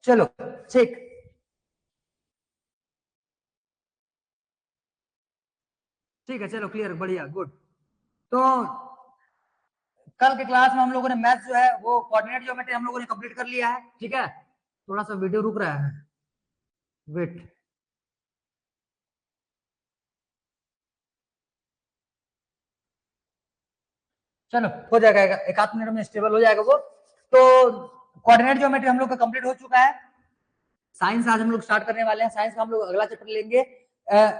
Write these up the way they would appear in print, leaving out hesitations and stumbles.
चलो ठीक, ठीक है, चलो क्लियर, बढ़िया, गुड। तो कल के क्लास में हम लोगों ने मैथ जो है वो कोऑर्डिनेट ज्योमेट्री हम लोगों ने कंप्लीट कर लिया है, ठीक है। थोड़ा सा वीडियो रुक रहा है, वेट। चलो हो जाएगा, एक आध मिनट में स्टेबल हो जाएगा वो। तो कोऑर्डिनेट ज्योमेट्री हम लोग का कंप्लीट हो चुका है। साइंस आज हम लोग स्टार्ट करने वाले हैं। साइंस का हम लोग अगला चैप्टर लेंगे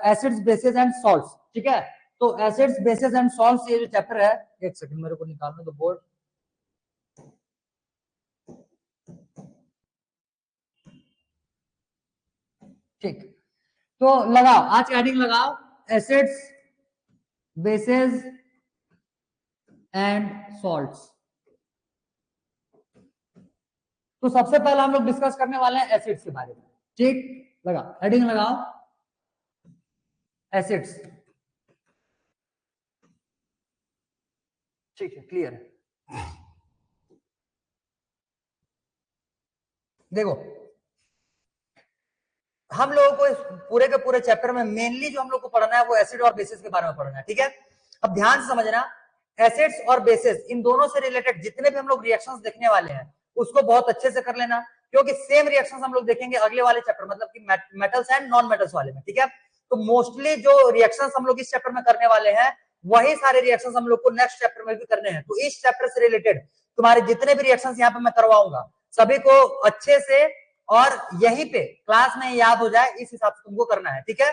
एसिड्स बेसिस एंड सॉल्ट्स, ठीक है। तो एसिड्स बेसिस एंड सॉल्ट्स ये जो चैप्टर है, एक सेकंड मेरे को निकालना दो बोर्ड। ठीक, तो लगाओ, आज का हेडिंग लगाओ, एसिड्स बेसिस एंड सॉल्ट्स। तो सबसे पहले हम लोग डिस्कस करने वाले हैं एसिड्स के बारे में, ठीक। लगा हेडिंग लगाओ, एसिड्स, ठीक है, क्लियर है। देखो हम लोगों को इस पूरे के पूरे चैप्टर में मेनली जो हम लोग को पढ़ना है वो एसिड और बेसिस के बारे में पढ़ना है, ठीक है। अब ध्यान से समझना, एसिड्स और बेसिस इन दोनों से रिलेटेड जितने भी हम लोग रिएक्शंस देखने वाले हैं उसको बहुत अच्छे से कर लेना, क्योंकि सेम रिएक्शंस हम लोग देखेंगे अगले वाले चैप्टर, मतलब कि मेटल्स एंड नॉन मेटल्स वाले में, ठीक है। तो मोस्टली जो रिएक्शंस हम लोग इस चैप्टर में करने वाले हैं वही सारे रिएक्शंस हम लोग को नेक्स्ट चैप्टर में भी करने हैं। तो इस चैप्टर से रिलेटेड तुम्हारे जितने भी रिएक्शंस यहाँ पे मैं करवाऊंगा सभी को अच्छे से और यहीं पे क्लास में याद हो जाए इस हिसाब से तुमको करना है, ठीक है।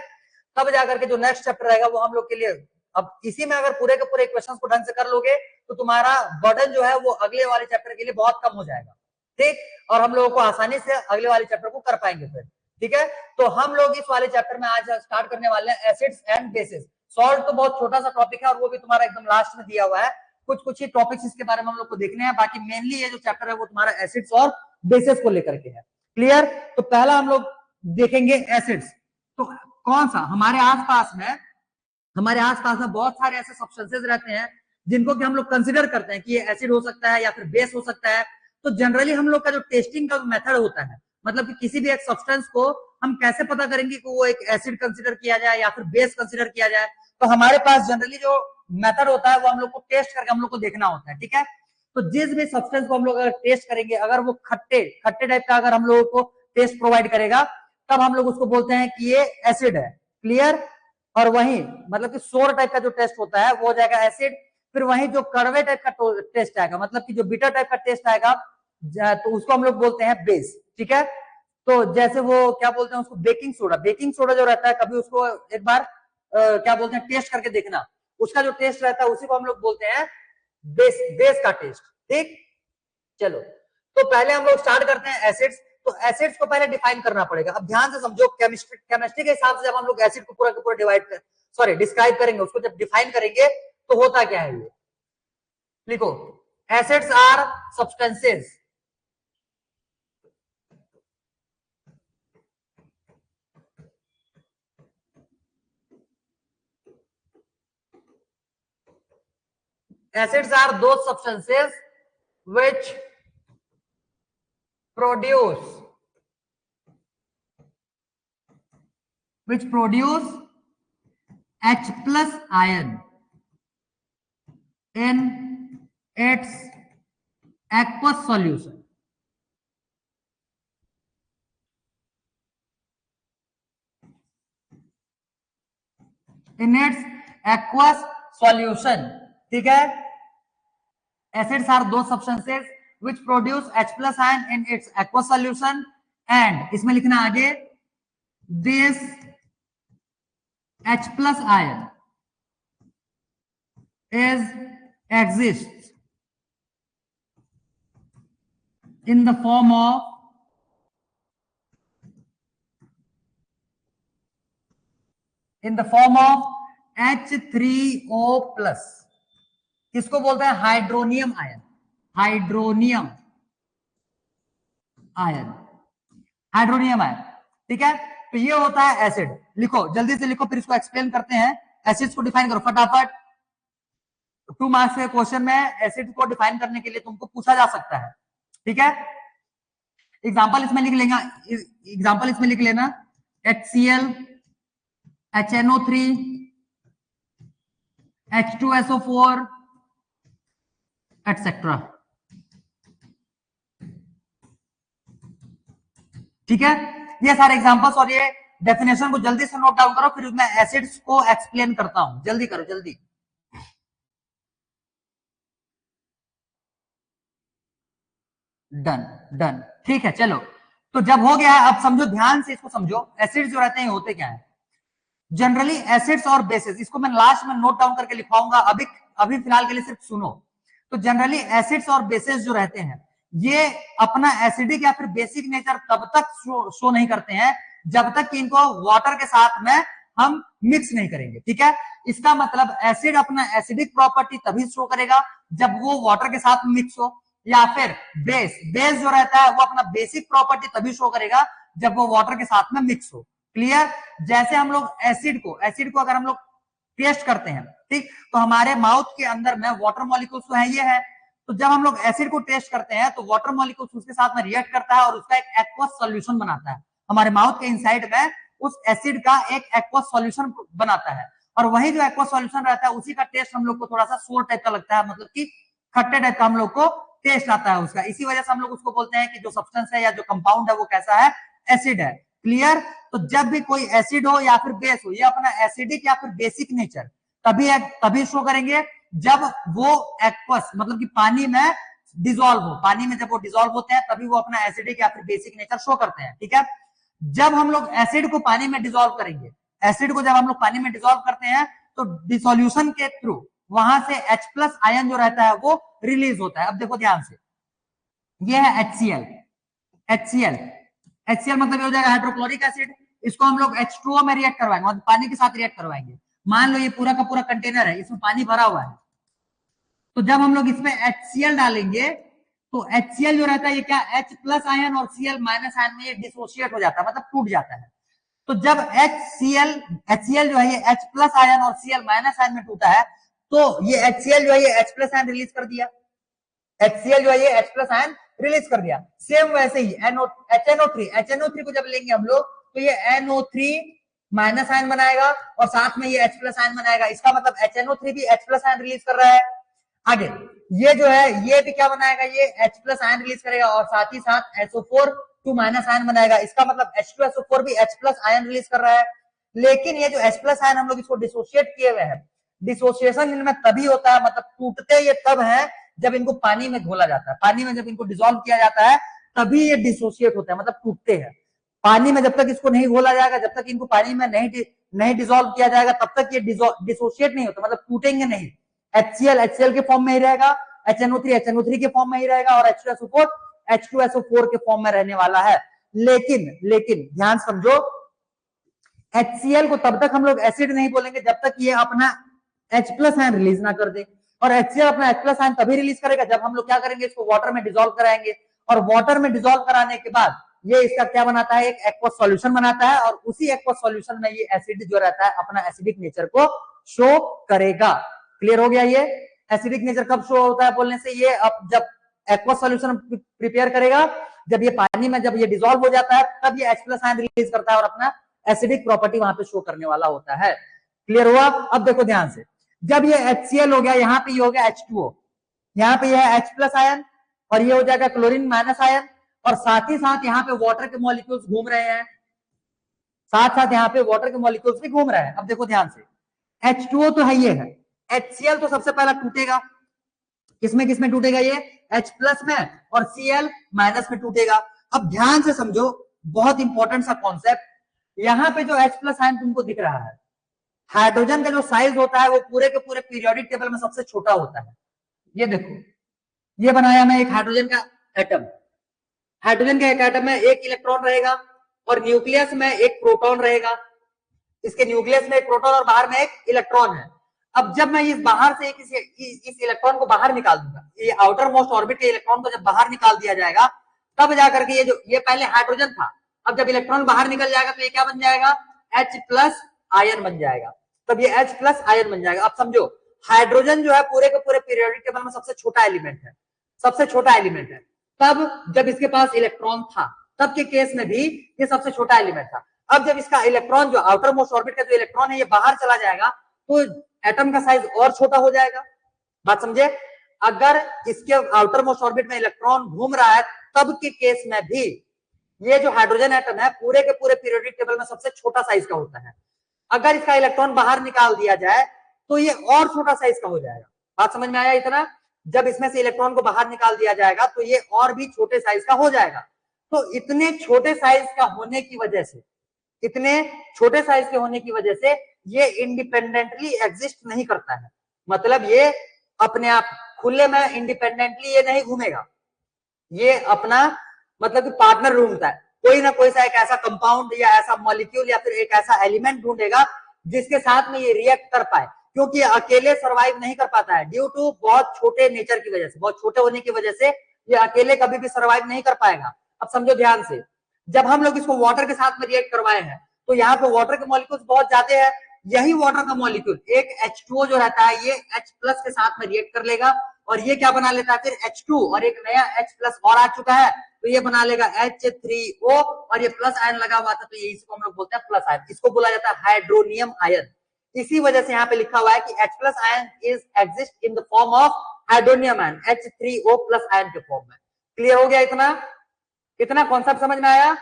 तब जाकर के जो नेक्स्ट चैप्टर रहेगा वो हम लोग के लिए, अब इसी में अगर पूरे के पूरे क्वेश्चंस को ढंग से कर लोगे तो तुम्हारा बर्डन जो है वो अगले वाले चैप्टर के लिए बहुत कम हो जाएगा, ठीक। और हम लोगों को आसानी से अगले वाले चैप्टर को कर पाएंगे फिर, ठीक है। तो हम लोग इस वाले चैप्टर में आज स्टार्ट करने वाले हैं एसिड्स एंड बेसिस। सॉल्ट तो बहुत छोटा सा टॉपिक है और वो भी तुम्हारा एकदम लास्ट में दिया हुआ है, कुछ कुछ ही टॉपिक्स इसके बारे में हम लोग को देखने हैं, बाकी मेनली ये जो चैप्टर है वो तुम्हारा एसिड्स और बेसिस को लेकर के है, क्लियर। तो पहला हम लोग देखेंगे एसिड्स। तो कौन सा हमारे आसपास में बहुत सारे ऐसे सब्सटेंसेस रहते हैं जिनको कि हम लोग कंसिडर करते हैं कि ये एसिड हो सकता है या फिर बेस हो सकता है। तो जनरली हम लोग का जो टेस्टिंग का मेथड होता है, मतलब कि किसी भी एक सब्सटेंस को हम कैसे पता करेंगे कि वो एक एसिड कंसिडर किया जाए या फिर बेस कंसिडर किया जाए, तो हमारे पास जनरली जो मेथड होता है वो हम लोग को टेस्ट करके हम लोग को देखना होता है, ठीक है। तो जिस भी सब्सटेंस को हम लोग अगर टेस्ट करेंगे, अगर वो खट्टे खट्टे टाइप का अगर हम लोगों को टेस्ट प्रोवाइड करेगा तब हम लोग उसको बोलते हैं कि ये एसिड है, क्लियर। और वही मतलब कि सोर टाइप का जो टेस्ट होता है वो हो जाएगा एसिड। फिर वही जो कड़वे टाइप का टेस्ट आएगा, मतलब कि जो बिटर टाइप का टेस्ट आएगा, तो उसको हम लोग बोलते हैं बेस, ठीक है। तो जैसे वो क्या बोलते हैं उसको, बेकिंग सोडा जो रहता है, कभी उसको एक बार क्या बोलते हैं टेस्ट करके देखना, उसका जो टेस्ट रहता है उसी को हम लोग बोलते हैं बेस का टेस्ट, ठीक। चलो तो पहले हम लोग स्टार्ट करते हैं एसिड्स। तो एसिड्स को पहले डिफाइन करना पड़ेगा। अब ध्यान से समझो, केमिस्ट्री के हिसाब से जब हम लोग एसिड को पूरा का पूरा डिस्क्राइब करेंगे, उसको जब डिफाइन करेंगे तो होता क्या है, ये लिखो, acids are substances acids are those substances which produce H plus ion in its aqueous solution. In its aqueous solution, ठीक है। Acids are those substances which produce H plus ion in its aqueous solution, and इसमें लिखना आगे, this H plus ion exists in the form of H3O plus। इसको बोलते हैं hydronium ion, ठीक है। तो ये होता है एसिड। लिखो जल्दी से लिखो, फिर इसको एक्सप्लेन करते हैं। एसिड्स को डिफाइन करो फटाफट। 2 मार्क्स के क्वेश्चन में एसिड को डिफाइन करने के लिए तुमको पूछा जा सकता है, ठीक है। एग्जाम्पल इसमें लिख लेगा, एग्जाम्पल इसमें लिख लेना HCl, HNO3, H2SO4 एटसेट्रा। ठीक है, ये सारे एग्जांपल्स और ये डेफिनेशन को जल्दी से नोट डाउन करो, फिर मैं एसिड्स को एक्सप्लेन करता हूं। जल्दी करो जल्दी। डन डन, ठीक है चलो। तो जब हो गया है, अब समझो ध्यान से इसको समझो, एसिड्स जो रहते हैं होते क्या है। जनरली एसिड्स और बेसिस, इसको मैं लास्ट में नोट डाउन करके लिखवाऊंगा, अभी अभी फिलहाल के लिए सिर्फ सुनो। तो जनरली एसिड्स और बेसिस जो रहते हैं ये अपना एसिडिक या फिर बेसिक नेचर तब तक शो नहीं करते हैं जब तक कि इनको वाटर के साथ में हम मिक्स नहीं करेंगे। ठीक है, इसका मतलब एसिड अपना एसिडिक प्रॉपर्टी तभी शो करेगा जब वो वाटर के साथ मिक्स हो, या फिर बेस जो रहता है वो अपना बेसिक प्रॉपर्टी तभी शो करेगा जब वो वाटर के साथ में मिक्स हो। क्लियर? जैसे हम लोग एसिड को अगर हम लोग टेस्ट करते हैं, ठीक, तो हमारे माउथ के अंदर में वाटर मॉलिक्यूल्स तो है, ये है। तो जब हम लोग एसिड को टेस्ट करते हैं तो वाटर मॉलिक्यूल्स उसके साथ में रिएक्ट करता है और उसका एक एक्वस सॉल्यूशन बनाता है। हमारे माउथ के इनसाइड में उस एसिड का एक एक्वस सॉल्यूशन बनाता है, और वही जो एक्वस सॉल्यूशन रहता है उसी का टेस्ट हम लोग को थोड़ा सा सोर टाइप का लगता है, मतलब कि खट्टे टाइप का हम लोग को टेस्ट आता है उसका। इसी वजह से हम लोग उसको बोलते हैं कि जो सब्सटेंस है या जो कंपाउंड है वो कैसा है, एसिड है। क्लियर? तो जब भी कोई एसिड हो या फिर बेस हो, ये अपना एसिडिक या फिर बेसिक नेचर तभी शो करेंगे जब वो एक्वस मतलब कि पानी में डिजोल्व हो। पानी में जब वो डिजोल्व होते हैं तभी वो अपना एसिडिक या फिर बेसिक नेचर शो करते हैं। ठीक है, जब हम लोग एसिड को पानी में डिजोल्व करेंगे, एसिड को जब हम लोग पानी में डिजोल्व करते हैं तो डिसोल्यूशन के थ्रू वहां से H+ आयन जो रहता है वो रिलीज होता है। अब देखो ध्यान से, ये है HCl मतलब हो जाएगा हाइड्रोक्लोरिक एसिड। इसको हम लोग H2O में रिएक्ट करवाएंगे, मतलब पानी के साथ रिएक्ट करवाएंगे। मान लो ये पूरा का पूरा कंटेनर है, इसमें पानी भरा हुआ है, तो जब हम लोग इसमें HCl डालेंगे तो HCl जो रहता है ये क्या, H+ आयन और Cl- आयन में ये डिसोशिएट हो जाता है, मतलब टूट जाता है। तो जब HCl जो है ये H+ आयन और Cl- आयन में टूटा है तो ये HCl जो है ये H+ आयन रिलीज कर दिया, HCl जो है ये H+ आयन रिलीज कर दिया। सेम वैसे ही HNO3 को जब लेंगे हम लोग तो ये NO3- आयन बनाएगा और साथ में ये H+ आयन बनाएगा। इसका मतलब HNO3 भी H+ आयन रिलीज कर रहा है। आगे ये जो है ये भी क्या बनाएगा, ये H+ आयन रिलीज करेगा और साथ ही साथ SO4 2- आयन बनाएगा। इसका मतलब H2SO4 भी H+ आयन रिलीज कर रहा है। लेकिन ये जो H+ आयन हम लोग इसको डिसोशिएट किए हुए हैं, डिसोसिएशन इनमें तभी होता है, मतलब टूटते ये तब है जब इनको पानी में घोला जाता है। पानी में जब इनको डिसॉल्व किया जाता है तभी ये डिसोसिएट होते हैं, मतलब टूटते हैं। पानी में जब तक इसको नहीं घोला जाएगा, जब तक इनको पानी में नहीं डिसॉल्व किया जाएगा, तब तक ये डिसोसिएट नहीं होता, मतलब टूटेंगे नहीं। HCl के फॉर्म में ही रहेगा, HNO3 के फॉर्म में ही रहेगा और H2SO4 के फॉर्म में रहने वाला है। लेकिन ध्यान समझो, HCl को तब तक हम लोग एसिड नहीं बोलेंगे जब तक ये अपना H+ आयन रिलीज ना कर दे, और HCl अपना H+ आयन तभी रिलीज करेगा जब हम लोग क्या करेंगे, इसको वाटर में डिसॉल्व कराएंगे, और वाटर में डिसॉल्व कराने के बाद ये इसका क्या बनाता है, एक एक्वस सॉल्यूशन बनाता है, और उसी एक्वस सॉल्यूशन में ये एसिड जो रहता है अपना एसिडिक नेचर को शो करेगा। क्लियर हो गया? ये एसिडिक नेचर कब शो होता है बोलने से, ये अब जब एक्वस सॉल्यूशन प्रिपेयर करेगा, जब ये पानी में जब ये डिसॉल्व हो जाता है तब ये H+ आयन रिलीज करता है और अपना एसिडिक प्रॉपर्टी वहां पे शो करने वाला होता है। क्लियर हुआ? अब देखो ध्यान से, जब ये HCl हो गया, यहाँ पे ये हो गया H2O, यहाँ पे ये है H+ आयन और ये हो जाएगा क्लोरीन- आयन, और साथ ही साथ यहाँ पे वाटर के मॉलिक्यूल्स घूम रहे हैं, साथ साथ यहाँ पे वाटर के मॉलिक्यूल्स भी घूम रहे हैं। अब देखो ध्यान से, H2O तो है, ये है, HCl तो सबसे पहला टूटेगा, किसमें किसमें टूटेगा, ये H+ में और Cl- में टूटेगा। अब ध्यान से समझो, बहुत इंपॉर्टेंट सा कॉन्सेप्ट, यहाँ पे जो H+ आयन तुमको दिख रहा है, हाइड्रोजन का जो साइज होता है वो पूरे के पूरे पीरियोडिक टेबल में सबसे छोटा होता है। ये देखो, ये बनाया मैं एक हाइड्रोजन का एटम, हाइड्रोजन के एक एटम में एक इलेक्ट्रॉन रहेगा और न्यूक्लियस में एक प्रोटॉन रहेगा। इसके न्यूक्लियस में एक प्रोटॉन और बाहर में एक इलेक्ट्रॉन है। अब जब मैं इस बाहर से इस इलेक्ट्रॉन को बाहर निकाल दूंगा, ये आउटर मोस्ट ऑर्बिट के इलेक्ट्रॉन को जब बाहर निकाल दिया जाएगा तब जाकर के ये पहले हाइड्रोजन था, अब जब इलेक्ट्रॉन बाहर निकल जाएगा तो ये क्या बन जाएगा, H+ आयन बन जाएगा। तब ये H+ आयन बन जाएगा। अब समझो, हाइड्रोजन जो है पूरे के पूरे पीरियोडिक टेबल में सबसे छोटा एलिमेंट है, सबसे छोटा एलिमेंट है। तब जब इसके पास इलेक्ट्रॉन था, तब के केस में भी ये सबसे छोटा एलिमेंट था। अब जब इसका इलेक्ट्रॉन, जो आउटर मोस्ट ऑर्बिट का जो इलेक्ट्रॉन है, ये बाहर चला जाएगा, तो एटम का साइज और छोटा हो जाएगा। बात समझे? अगर इसके आउटर मोस्ट ऑर्बिट में इलेक्ट्रॉन घूम रहा है, तब के केस में भी ये जो हाइड्रोजन एटम है पूरे के पूरे पीरियोडिक टेबल में सबसे छोटा साइज का होता है। अगर इसका इलेक्ट्रॉन बाहर निकाल दिया जाए तो ये और छोटा साइज का हो जाएगा। बात समझ में आया? इतना जब इसमें से इलेक्ट्रॉन को बाहर निकाल दिया जाएगा तो ये और भी छोटे साइज का हो जाएगा। तो इतने छोटे साइज का होने की वजह से, इतने छोटे साइज के होने की वजह से ये इंडिपेंडेंटली एग्जिस्ट नहीं करता है। मतलब ये अपने आप खुले में इंडिपेंडेंटली ये नहीं घूमेगा, ये अपना मतलब कि पार्टनर ढूंढता है। कोई ना कोई सा एक ऐसा कंपाउंड या ऐसा मॉलिक्यूल या फिर एक ऐसा एलिमेंट ढूंढेगा जिसके साथ में ये रिएक्ट कर पाए, क्योंकि अकेले सरवाइव नहीं कर पाता है ड्यू टू बहुत छोटे नेचर की वजह से, बहुत छोटे होने की वजह से ये अकेले कभी भी सरवाइव नहीं कर पाएगा। अब समझो ध्यान से, जब हम लोग इसको वाटर के साथ में रिएक्ट करवाए हैं तो यहाँ पे वाटर के मॉलिक्यूल्स बहुत ज्यादा है। यही वाटर का मॉलिक्यूल एक H2O जो रहता है ये H प्लस के साथ में रिएक्ट कर लेगा और ये क्या बना लेता है फिर H2 और एक नया H प्लस और आ चुका है तो ये बना लेगा H3O और ये प्लस आयन लगा हुआ था तो ये इसको हम लोग बोलते हैं प्लस आयन। इसको बोला जाता है हाइड्रोनियम आयन। इसी वजह से यहाँ पे लिखा हुआ है कि H plus ion is exist in the form of hydronium ion, H3O plus ion के फॉर्म में। क्लियर हो गया? इतना कॉन्सेप्ट समझ में आया?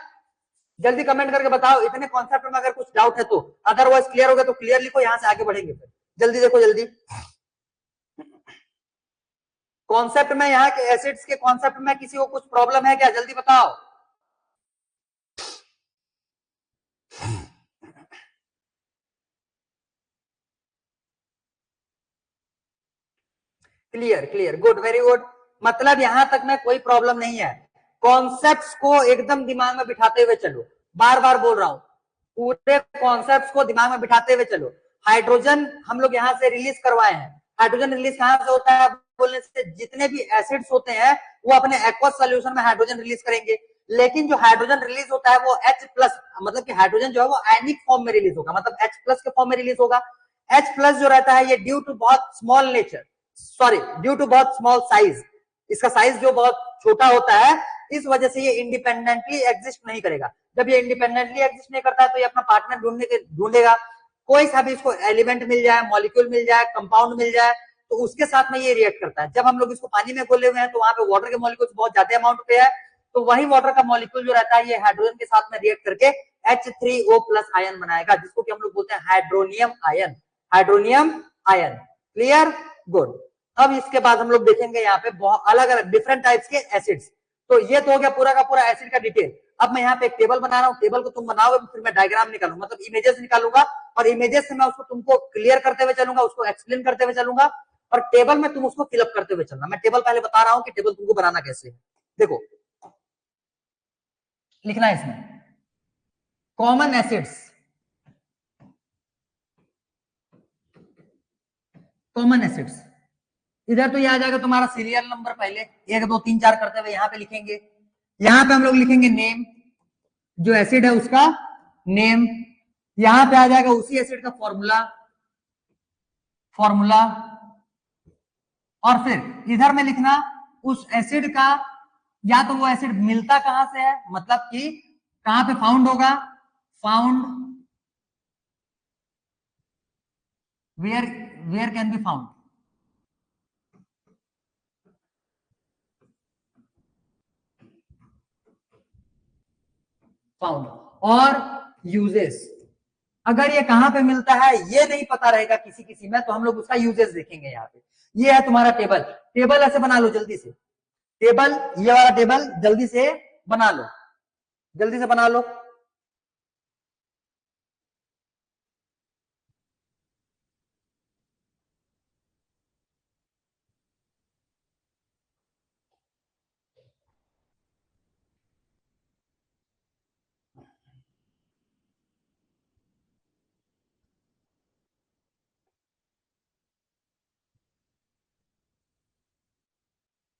जल्दी कमेंट करके बताओ इतने कॉन्सेप्ट में अगर कुछ डाउट है तो। अदरवाइज क्लियर हो गया तो क्लियर लिखो, यहां से आगे बढ़ेंगे फिर। जल्दी देखो जल्दी कॉन्सेप्ट में, यहाँ के एसिड्स के कॉन्सेप्ट में किसी को कुछ प्रॉब्लम है क्या? जल्दी बताओ। Clear, good, very good. मतलब यहां तक में कोई प्रॉब्लम नहीं है। कॉन्सेप्ट्स को एकदम दिमाग में बिठाते हुए चलो, बार बार बोल रहा हूं, पूरे कॉन्सेप्ट्स को दिमाग में बिठाते हुए चलो। हाइड्रोजन हम लोग यहां से रिलीज करवाए हैं। हाइड्रोजन रिलीज कहां से होता है बोलने से, जितने भी एसिड्स होते हैं वो अपने एक्वस सॉल्यूशन में हाइड्रोजन रिलीज करेंगे, लेकिन जो हाइड्रोजन रिलीज होता है वो H प्लस, मतलब कि हाइड्रोजन जो है वो आयनिक फॉर्म में रिलीज होगा, मतलब H प्लस के फॉर्म में रिलीज होगा। H प्लस जो रहता है ये ड्यू टू बहुत स्मॉल नेचर, ड्यू टू बहुत स्मॉल साइज, इसका साइज जो बहुत छोटा होता है, इस वजह से ये इंडिपेंडेंटली एग्जिस्ट नहीं करेगा। जब ये इंडिपेंडेंटली एग्जिस्ट नहीं करता है तो ये अपना पार्टनर ढूंढेगा। कोई सा भी इसको एलिमेंट मिल जाए, मॉलिक्यूल मिल जाए, कंपाउंड मिल जाए तो उसके साथ में ये रिएक्ट करता है। जब हम लोग इसको पानी में घोले हुए हैं तो वहां पे वाटर के मॉलिक्यूल्स बहुत ज्यादा अमाउंट पे है, तो वही वाटर का मॉलिक्यूल जो रहता है ये हाइड्रोजन के साथ में रिएक्ट करके H3O प्लस आयन बनाएगा, जिसको कि हम लोग बोलते हैं hydronium ion. Hydronium ion, clear, good. अब इसके बाद हम लोग देखेंगे यहाँ पे बहुत अलग अलग डिफरेंट टाइप्स के एसिड्स। तो ये तो हो गया पूरा का पूरा एसिड का डिटेल। अब मैं यहाँ पे एक टेबल बना रहा हूँ, टेबल को तुम बनाओगे फिर मैं डायग्राम निकालूंगा, मतलब इमेजेस निकालूंगा और इमेजेस से मैं उसको तुमको क्लियर करते हुए चलूंगा, उसको एक्सप्लेन करते हुए चलूंगा और टेबल में तुम उसको फिलअप करते हुए चलना। मैं टेबल पहले बता रहा हूँ कि टेबल तुमको बनाना कैसे है। देखो लिखना है इसमें कॉमन एसिड्स, कॉमन एसिड्स। इधर तो ये आ जाएगा तुम्हारा सीरियल नंबर, पहले 1 2 3 4 करते हुए यहाँ पे लिखेंगे। यहाँ पे हम लोग लिखेंगे नेम, जो एसिड है उसका नेम। यहां पे आ जाएगा उसी एसिड का फॉर्मूला, और फिर इधर में लिखना उस एसिड का, या तो वो एसिड मिलता कहां से है, मतलब कि कहां पे फाउंड होगा, found where can be found, और यूजेस। अगर ये कहां पे मिलता है ये नहीं पता रहेगा किसी किसी में, तो हम लोग उसका यूजेस देखेंगे। यहाँ पे ये है तुम्हारा टेबल। टेबल ऐसे बना लो जल्दी से, टेबल, ये वाला टेबल जल्दी से बना लो, जल्दी से बना लो।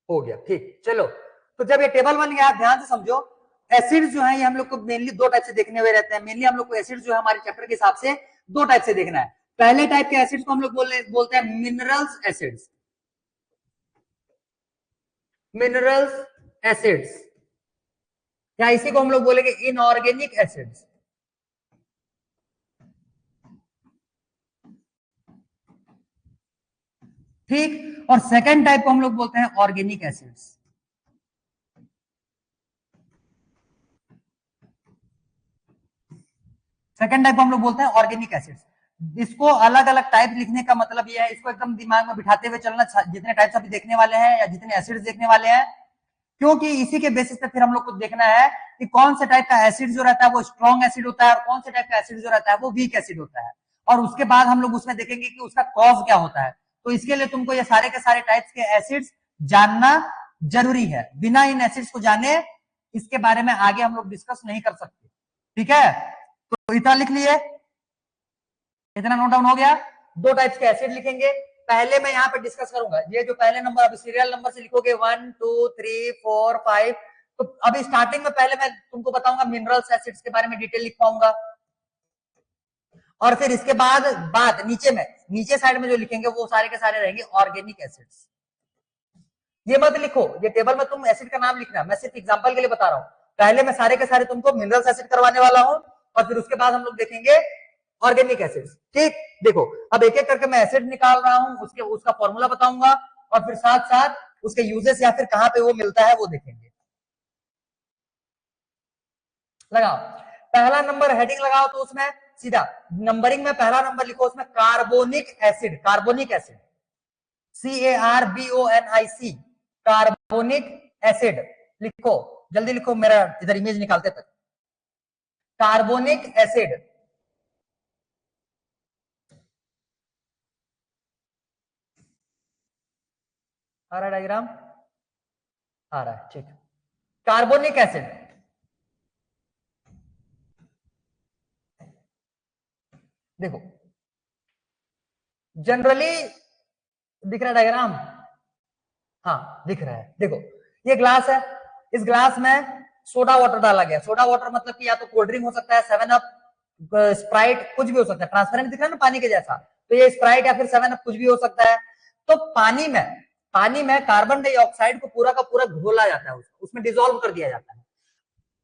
हो गया, ठीक, चलो। तो जब ये टेबल बन गया, ध्यान से समझो, एसिड जो है ये हम लोग को मेनली दो टाइप से देखने हुए रहते हैं। मेनली हम लोग को एसिड जो है हमारे चैप्टर के हिसाब से दो टाइप से देखना है। पहले टाइप के एसिड को हम लोग बोलते हैं मिनरल्स एसिड्स, मिनरल्स एसिड्स, या इसी को हम लोग बोलेंगे इनऑर्गेनिक एसिड्स। ठीक, और सेकंड टाइप को हम लोग बोलते हैं ऑर्गेनिक एसिड्स। सेकंड टाइप को हम लोग बोलते हैं ऑर्गेनिक एसिड्स। इसको अलग अलग टाइप लिखने का मतलब यह है, इसको एकदम दिमाग में बिठाते हुए चलना, जितने टाइप्स अभी देखने वाले हैं या जितने एसिड्स देखने वाले हैं, क्योंकि इसी के बेसिस पे फिर हम लोग को देखना है कि कौन से टाइप का एसिड जो रहता है वो स्ट्रॉन्ग एसिड होता है और कौन से टाइप का एसिड जो रहता है वो वीक एसिड होता है, और उसके बाद हम लोग उसमें देखेंगे कि उसका कॉज क्या होता है। तो इसके लिए तुमको ये सारे के सारे टाइप्स के एसिड्स जानना जरूरी है। बिना इन एसिड्स को जाने इसके बारे में आगे हम लोग डिस्कस नहीं कर सकते। ठीक है, तो इतना लिख लिए, इतना नोट डाउन हो गया। दो टाइप्स के एसिड लिखेंगे, पहले मैं यहाँ पे डिस्कस करूंगा। ये जो पहले नंबर, अभी सीरियल नंबर से लिखोगे 1 2 3 4 5, तो अभी स्टार्टिंग में पहले मैं तुमको बताऊंगा मिनरल्स एसिड्स के बारे में डिटेल लिख पाऊंगा, और फिर इसके बाद नीचे में, नीचे साइड में जो लिखेंगे वो सारे के सारे रहेंगे ऑर्गेनिक एसिड्स। ये मत लिखो, ये टेबल में तुम एसिड का नाम लिखना, मैं सिर्फ एग्जांपल के लिए बता रहा हूं। पहले मैं सारे के सारे तुमको मिनरल्स एसिड करवाने वाला हूं, और फिर उसके बाद हम लोग देखेंगे ऑर्गेनिक एसिड्स। ठीक, देखो अब एक एक करके मैं एसिड निकाल रहा हूं, उसका फॉर्मूला बताऊंगा, और फिर साथ साथ उसके यूजेस या फिर कहां पे वो मिलता है वो देखेंगे। लगाओ पहला नंबर, हेडिंग लगाओ, तो उसमें सीधा नंबरिंग में पहला नंबर लिखो, उसमें carbonic acid, carbonic acid, CARBONIC, carbonic acid लिखो, जल्दी लिखो, मेरा इधर इमेज निकालते तक। कार्बोनिक एसिड, आ रहा है डायग्राम, आ रहा है, ठीक। कार्बोनिक एसिड, देखो जनरली दिख रहा है डायग्राम, हाँ दिख रहा है। देखो ये ग्लास है, इस ग्लास में सोडा वाटर डाला गया। सोडा वाटर मतलब कि या तो कोल्ड ड्रिंक हो सकता है, 7 अप, स्प्राइट, कुछ भी हो सकता है। ट्रांसपेरेंट दिख रहा है ना पानी के जैसा, तो ये स्प्राइट या फिर 7 अप कुछ भी हो सकता है। तो पानी में कार्बन डाइऑक्साइड को पूरा का पूरा घोला जाता है, उसमें डिजोल्व कर दिया जाता है।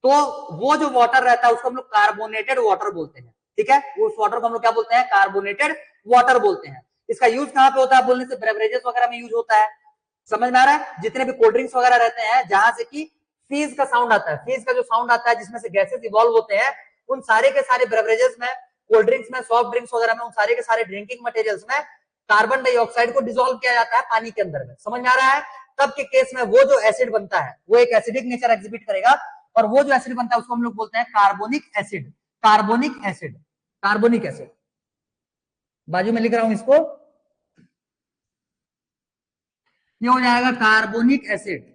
तो वो जो वाटर रहता है उसको हम लोग कार्बोनेटेड वाटर बोलते हैं। ठीक है, उस वाटर को हम लोग क्या बोलते हैं, कार्बोनेटेड वाटर बोलते हैं। इसका यूज कहां पे होता है बोलने से, बेवरेजेस वगैरह में यूज होता है। समझ में आ रहा है, जितने भी कोल्ड ड्रिंक्स वगैरह रहते हैं जहां से कि फीज का साउंड आता है, फीज का जो साउंड आता है जिसमें से गैसेस इवॉल्व होते हैं, उन सारे के सारे बेवरेजेस में, कोल्ड ड्रिंक्स में, सॉफ्ट ड्रिंक्स वगैरह में, उन सारे के सारे ड्रिंकिंग मटेरियल्स में कार्बन डाइऑक्साइड को डिसॉल्व किया जाता है पानी के अंदर में। समझ में आ रहा है, तब के केस में वो जो एसिड बनता है वो एक एसिडिक नेचर एग्जिबिट करेगा, और वो जो एसिड बनता है उसको हम लोग बोलते हैं carbonic acid. Carbonic acid, carbonic acid, बाजू में लिख रहा हूं इसको, ये हो जाएगा कार्बोनिक एसिड।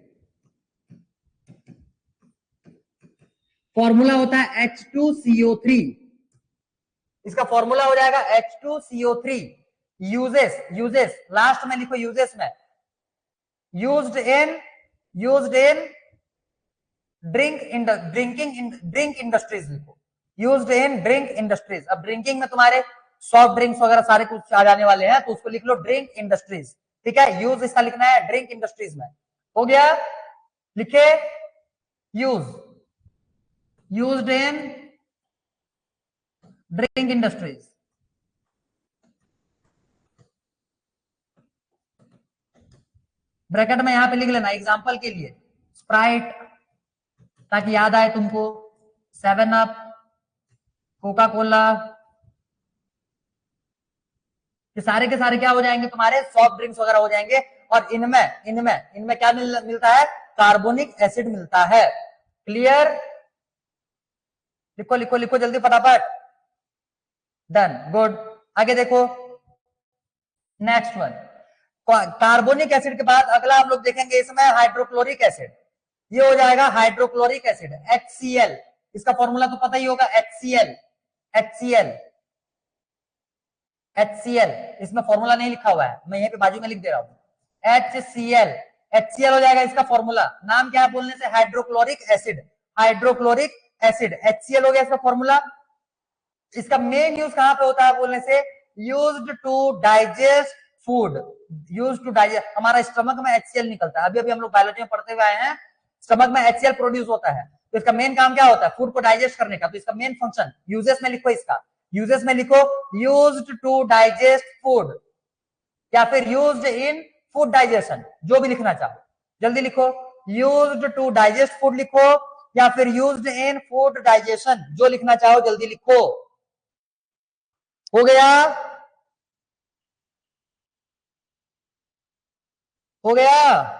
फॉर्मूला होता है H2CO3, इसका फॉर्मूला हो जाएगा H2CO3। यूजेस लास्ट में लिखो, यूजेस में यूज्ड इन ड्रिंक इंडस्ट्रीज लिखो, यूज्ड इन ड्रिंक इंडस्ट्रीज। अब ड्रिंकिंग में तुम्हारे सॉफ्ट ड्रिंक्स वगैरह सारे कुछ आ जाने वाले हैं, तो उसको लिख लो ड्रिंक इंडस्ट्रीज। ठीक है, यूज इसका लिखना है ड्रिंक इंडस्ट्रीज में। हो गया, लिखे used in drink industries. Bracket में यहां पे लिख लेना एग्जांपल के लिए, स्प्राइट, ताकि याद आए तुमको, 7 अप, कोका कोला, ये सारे के सारे क्या हो जाएंगे तुम्हारे, सॉफ्ट ड्रिंक्स वगैरह हो जाएंगे। और इनमें क्या मिलता है, कार्बोनिक एसिड मिलता है। क्लियर, लिखो लिखो लिखो जल्दी फटाफट, डन, गुड। आगे देखो, नेक्स्ट वन, कार्बोनिक एसिड के बाद अगला हम लोग देखेंगे इसमें हाइड्रोक्लोरिक एसिड। ये हो जाएगा हाइड्रोक्लोरिक एसिड, HCl। इसका फॉर्मूला तो पता ही होगा, HCl। इसमें फॉर्मूला नहीं लिखा हुआ है, मैं यहीं पे बाजू में लिख दे रहा हूं, HCl हो जाएगा इसका फॉर्मूला। नाम क्या है बोलने से, hydrochloric acid, hydrochloric acid, HCl हो गया इसका फॉर्मूला। इसका मेन यूज कहां पे होता है बोलने से, used to digest food, use to digest, हमारा स्टमक में HCl निकलता है। अभी हम लोग बायोलॉजी में पढ़ते हुए आए हैं, स्टमक में HCl प्रोड्यूस होता है, तो इसका मेन काम क्या होता है, फूड को डाइजेस्ट करने का। तो इसका मेन फंक्शन यूजेस में लिखो, इसका यूजेस में लिखो यूज्ड टू डाइजेस्ट फूड, या फिर यूज्ड इन फूड डाइजेशन, जो भी लिखना चाहो जल्दी लिखो। यूज्ड टू डाइजेस्ट फूड लिखो, या फिर यूज्ड इन फूड डाइजेशन, जो लिखना चाहो जल्दी लिखो। हो गया, हो गया,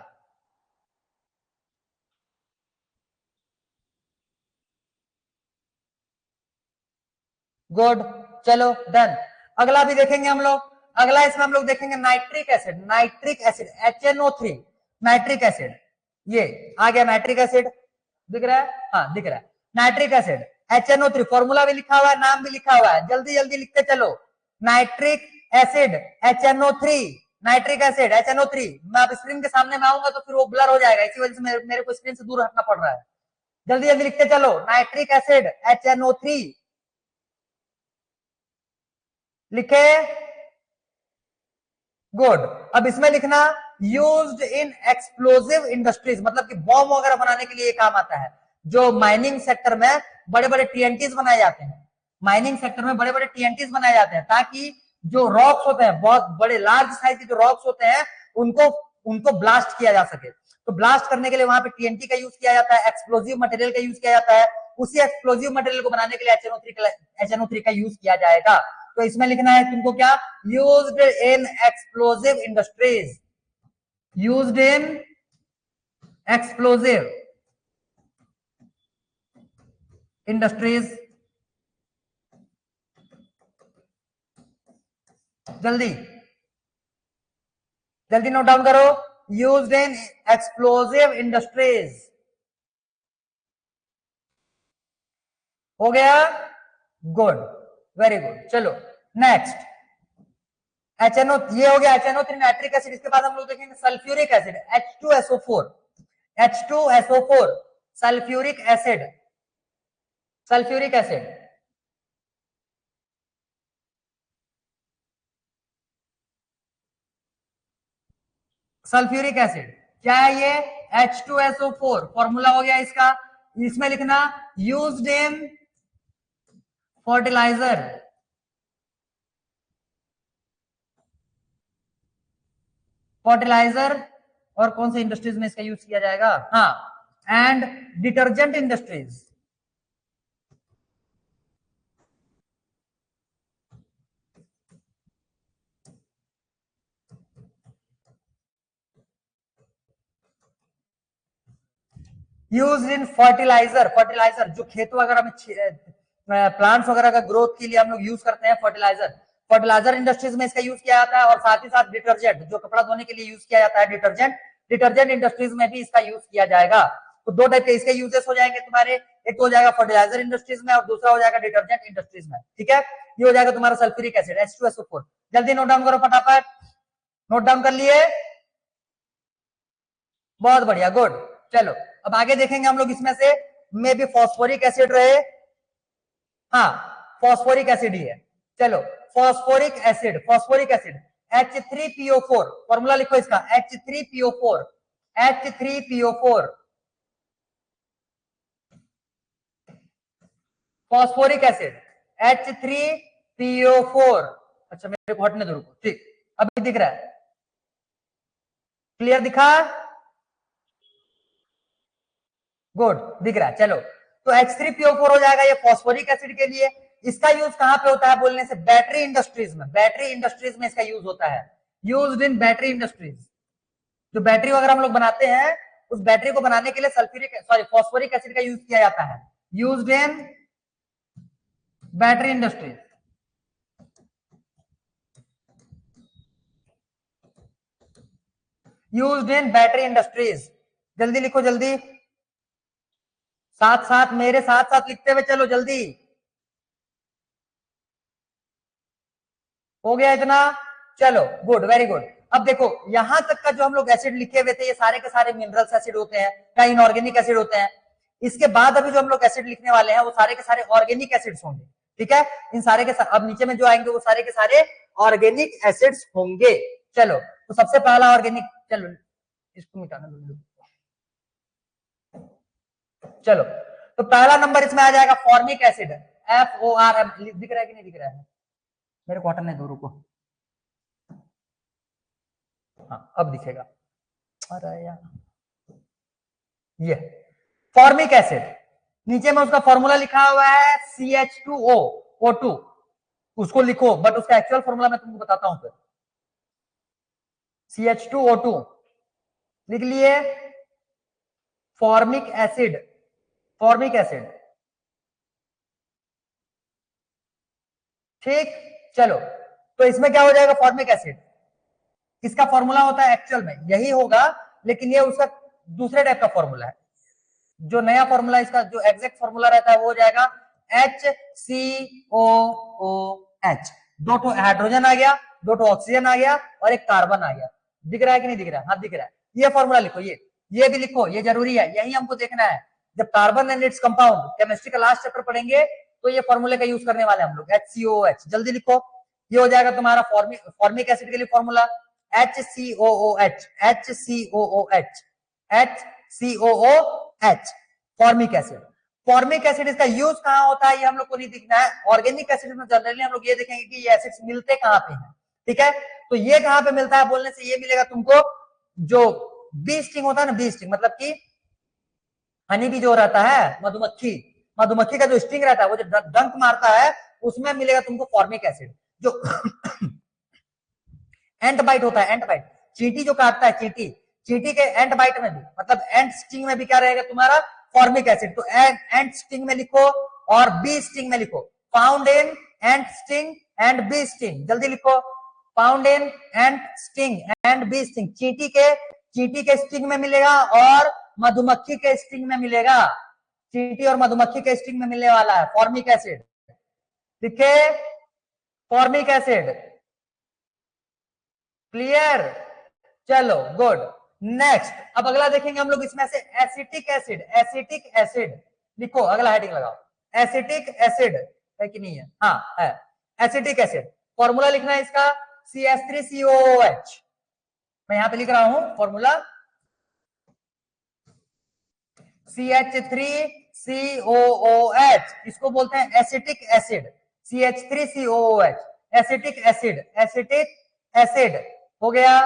गुड, चलो डन। अगला भी देखेंगे हम लोग। अगला इसमें हम लोग देखेंगे nitric acid, nitric acid HNO3, nitric acid, ये आ गया नाइट्रिक एसिड, दिख रहा है, हाँ दिख रहा है, नाइट्रिक एसिड HNO3, फॉर्मूला भी लिखा हुआ है, नाम भी लिखा हुआ है, जल्दी जल्दी लिखते चलो। Nitric acid HNO3, nitric acid HNO3। मैं अब स्क्रीन के सामने में आऊंगा तो फिर वो ब्लर हो जाएगा, इसी वजह से मेरे को स्क्रीन से दूर हटना पड़ रहा है। जल्दी जल्दी लिखते चलो, नाइट्रिक एसिड HNO3 लिखे, गुड। अब इसमें लिखना यूज्ड इन एक्सप्लोसिव इंडस्ट्रीज, मतलब कि बॉम्ब वगैरह बनाने के लिए ये काम आता है। जो माइनिंग सेक्टर में बड़े बड़े TNTs बनाए जाते हैं, माइनिंग सेक्टर में बड़े बड़े TNTs बनाए जाते हैं, ताकि जो रॉक्स होते हैं, बहुत बड़े लार्ज साइज के जो रॉक्स होते हैं, उनको उनको ब्लास्ट किया जा सके। तो ब्लास्ट करने के लिए वहां पे TNT का यूज किया जाता है, एक्सप्लोसिव मटेरियल का यूज किया जाता है। उसी एक्सप्लोसिव मटेरियल को बनाने के लिए HNO3 का यूज किया जाएगा। तो इसमें लिखना है तुमको क्या, used in explosive industries, used in explosive industries, जल्दी जल्दी नोट डाउन करो, यूज्ड इन एक्सप्लोसिव इंडस्ट्रीज। हो गया, गुड, वेरी गुड। चलो नेक्स्ट HNO, ये हो गया HNO3 नाइट्रिक एसिड। इसके बाद हम लोग देखेंगे sulphuric acid H2SO4, H2SO4 sulphuric acid, sulphuric acid, sulphuric acid क्या है ये, H2SO4, फॉर्मूला हो गया इसका। इसमें लिखना यूज्ड इन फर्टिलाइजर, फर्टिलाइजर और कौन से इंडस्ट्रीज में इसका यूज किया जाएगा, हाँ, and detergent industries, use in fertiliser, fertiliser जो खेत वगैरह में प्लांट्स वगैरह का ग्रोथ के लिए हम लोग यूज करते हैं फर्टिलाइजर, फर्टिलाइजर इंडस्ट्रीज में इसका यूज किया जाता है। और साथ ही साथ डिटर्जेंट, जो कपड़ा धोने के लिए यूज किया जाता है डिटर्जेंट, डिटर्जेंट इंडस्ट्रीज में भी इसका यूज किया जाएगा। तो दो टाइप के इसके यूजेस हो जाएंगे तुम्हारे, एक तो हो जाएगा फर्टिलाइजर इंडस्ट्रीज में और दूसरा हो जाएगा डिटर्जेंट इंडस्ट्रीज में, ठीक है। ये हो जाएगा तुम्हारा सल्फ्यूरिक एसिड H2SO4। जल्दी नोट डाउन करो फटाफट, नोट डाउन कर लिए, बहुत बढ़िया, गुड। चलो अब आगे देखेंगे हम लोग, इसमें से मे भी फॉस्फोरिक एसिड रहे, हाँ फॉस्फोरिक एसिड ही है। चलो phosphoric acid, phosphoric acid H3PO4, formula लिखो इसका H3PO4, H3PO4 phosphoric acid H3PO4। अच्छा मेरे को हटने दो, रुको, ठीक, अभी दिख रहा है, क्लियर दिखा, गुड, दिख रहा है। चलो तो H3PO4 हो जाएगा ये फॉस्फोरिक एसिड के लिए। इसका यूज कहां पे होता है बोलने से, बैटरी इंडस्ट्रीज में, बैटरी इंडस्ट्रीज में इसका यूज होता है, यूज्ड इन बैटरी इंडस्ट्रीज। जो बैटरी वगैरह हम लोग बनाते हैं, उस बैटरी को बनाने के लिए फॉस्फोरिक एसिड का यूज किया जाता है, used in battery industries, used in battery industries. जल्दी लिखो जल्दी, साथ साथ मेरे साथ साथ लिखते हुए चलो जल्दी। हो गया इतना, चलो गुड, वेरी गुड। अब देखो यहां तक का जो हम लोग एसिड लिखे हुए थे, ये सारे के सारे मिनरल्स एसिड होते हैं या इनऑर्गेनिक एसिड होते हैं। इसके बाद अभी जो हम लोग एसिड लिखने वाले हैं वो सारे के सारे ऑर्गेनिक एसिड्स होंगे, ठीक है। इन सारे के अब नीचे में जो आएंगे वो सारे के सारे ऑर्गेनिक एसिड्स होंगे। चलो तो सबसे पहला ऑर्गेनिक, चलो इसको मिटाना, चलो, तो पहला नंबर इसमें आ जाएगा फॉर्मिक एसिड, FORM। दिख रहा है कि नहीं दिख रहा है? मेरे को हटने दो, रुको। हाँ अब दिखेगा। अरे यार, ये फॉर्मिक एसिड, नीचे में उसका फॉर्मूला लिखा हुआ है CH2O O2, उसको लिखो, बट उसका एक्चुअल फॉर्मूला मैं तुमको बताता हूं फिर। CH2O2 लिख लिए, फॉर्मिक एसिड, फॉर्मिक एसिड, ठीक। चलो, तो इसमें क्या हो जाएगा, फॉर्मिक एसिड, इसका फॉर्मूला होता है एक्चुअल में यही होगा, लेकिन ये उसका दूसरे टाइप का फॉर्मूला है। जो नया फॉर्मूला, इसका जो एग्जैक्ट फॉर्मूला रहता है वो हो जाएगा HCOOH। दो तो हाइड्रोजन आ गया, दो तो ऑक्सीजन आ गया, और एक कार्बन आ गया। दिख रहा है कि नहीं दिख रहा है? हाँ दिख रहा है। ये फॉर्मूला लिखो, ये भी लिखो, ये जरूरी है, यही हमको देखना है। जब carbon and its compound chemistry का लास्ट चैप्टर पढ़ेंगे तो ये फॉर्मूले का यूज करने वाले हम लोग, HCOOH। जल्दी लिखो, ये हो जाएगा तुम्हारा फॉर्मिक एसिड के लिए formula HCOOH, HCOOH, HCOOH, formic acid. Formic acid इसका यूज कहां होता है ये हम लोग को नहीं दिखना है। ऑर्गेनिक एसिड में जनरली हम लोग ये देखेंगे कि ये एसिड्स मिलते कहां पे हैं, ठीक है। तो ये कहां पे मिलता है बोलने से ये मिलेगा तुमको, जो बी स्टिंग होता है ना, बी स्टिंग मतलब कि हनी भी जो रहता है, मधुमक्खी, मधुमक्खी का जो स्टिंग रहता है, वो जो डंक मारता है, उसमें मिलेगा तुमको फॉर्मिक एसिड। जो एंट बाइट होता है, एंट बाइट, चींटी जो काटता है, चींटी, चींटी के एंट बाइट में भी, मतलब एंट स्टिंग में भी क्या रहेगा तुम्हारा, फॉर्मिक एसिड। तो एंट स्टिंग में लिखो और बी स्टिंग में लिखो, found in ant sting and bee sting. जल्दी लिखो, found in ant sting and bee sting. चींटी के स्टिंग में मिलेगा और मधुमक्खी के स्टिंग में मिलेगा, चींटी और मधुमक्खी के स्टिंग में मिलने वाला है फॉर्मिक एसिड, ठीक है, फॉर्मिक एसिड, क्लियर। चलो गुड। नेक्स्ट, अब अगला देखेंगे हम लोग इसमें से एसिटिक एसिड। एसिटिक एसिड लिखो, अगला हेडिंग लगाओ, एसिटिक एसिड है कि नहीं है? हाँ है, एसिटिक एसिड। फॉर्मूला लिखना है इसका CH3COOH। मैं यहां पे लिख रहा हूं फॉर्मूला CH3COOH, इसको बोलते हैं acetic acid, CH3COOH, acetic acid, acetic acid हो गया,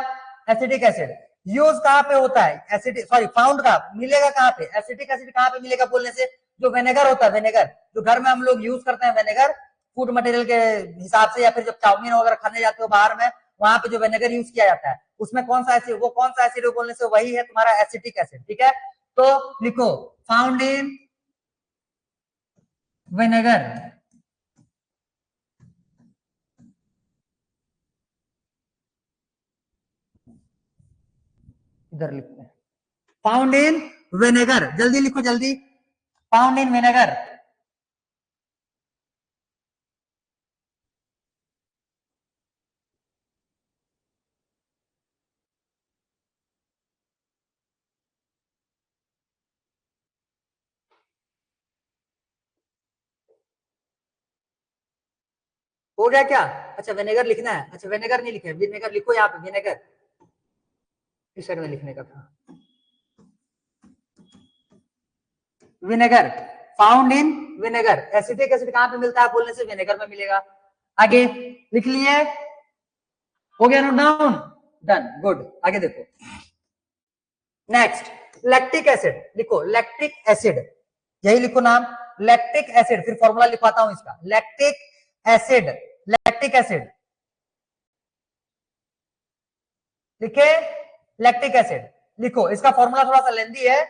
एसिटिक एसिड। यूज कहां पे होता है एसिटिक, सॉरी फाउंड का मिलेगा कहां पे, एसिटिक एसिड कहां पे मिलेगा बोलने से, जो विनेगर होता है, विनेगर जो घर में हम लोग यूज करते हैं, विनेगर फूड मटेरियल के हिसाब से, या फिर जब चाउमीन वगैरह खाने जाते हो बाहर में, वहां पे जो विनेगर यूज किया जाता है, उसमें कौन सा एसिड, वो कौन सा एसिड बोलने से वही है तुम्हारा एसिटिक एसिड, ठीक है। तो लिखो, फाउंड इन विनेगर, इधर लिखते हैं, फाउंड इन विनेगर। जल्दी लिखो जल्दी, फाउंड इन विनेगर। हो गया क्या? अच्छा विनेगर लिखना है, अच्छा विनेगर नहीं लिखे, विनेगर लिखो यहाँ पे, विनेगर इस साइड में लिखने का था, vinegar, found in vinegar. Acetic acid कहां पे मिलता है बोलने से विनेगर में मिलेगा। आगे लिख लिए, हो गया नोट डाउन, डन, गुड। आगे देखो, नेक्स्ट लैक्टिक एसिड लिखो, लैक्टिक एसिड, यही लिखो नाम, लैक्टिक एसिड। फिर फॉर्मूला लिखवाता हूं इसका, लैक्टिक एसिड, लैक्टिक एसिड लिखे, लैक्टिक एसिड लिखो। इसका फॉर्मूला थोड़ा सा लेंदी है,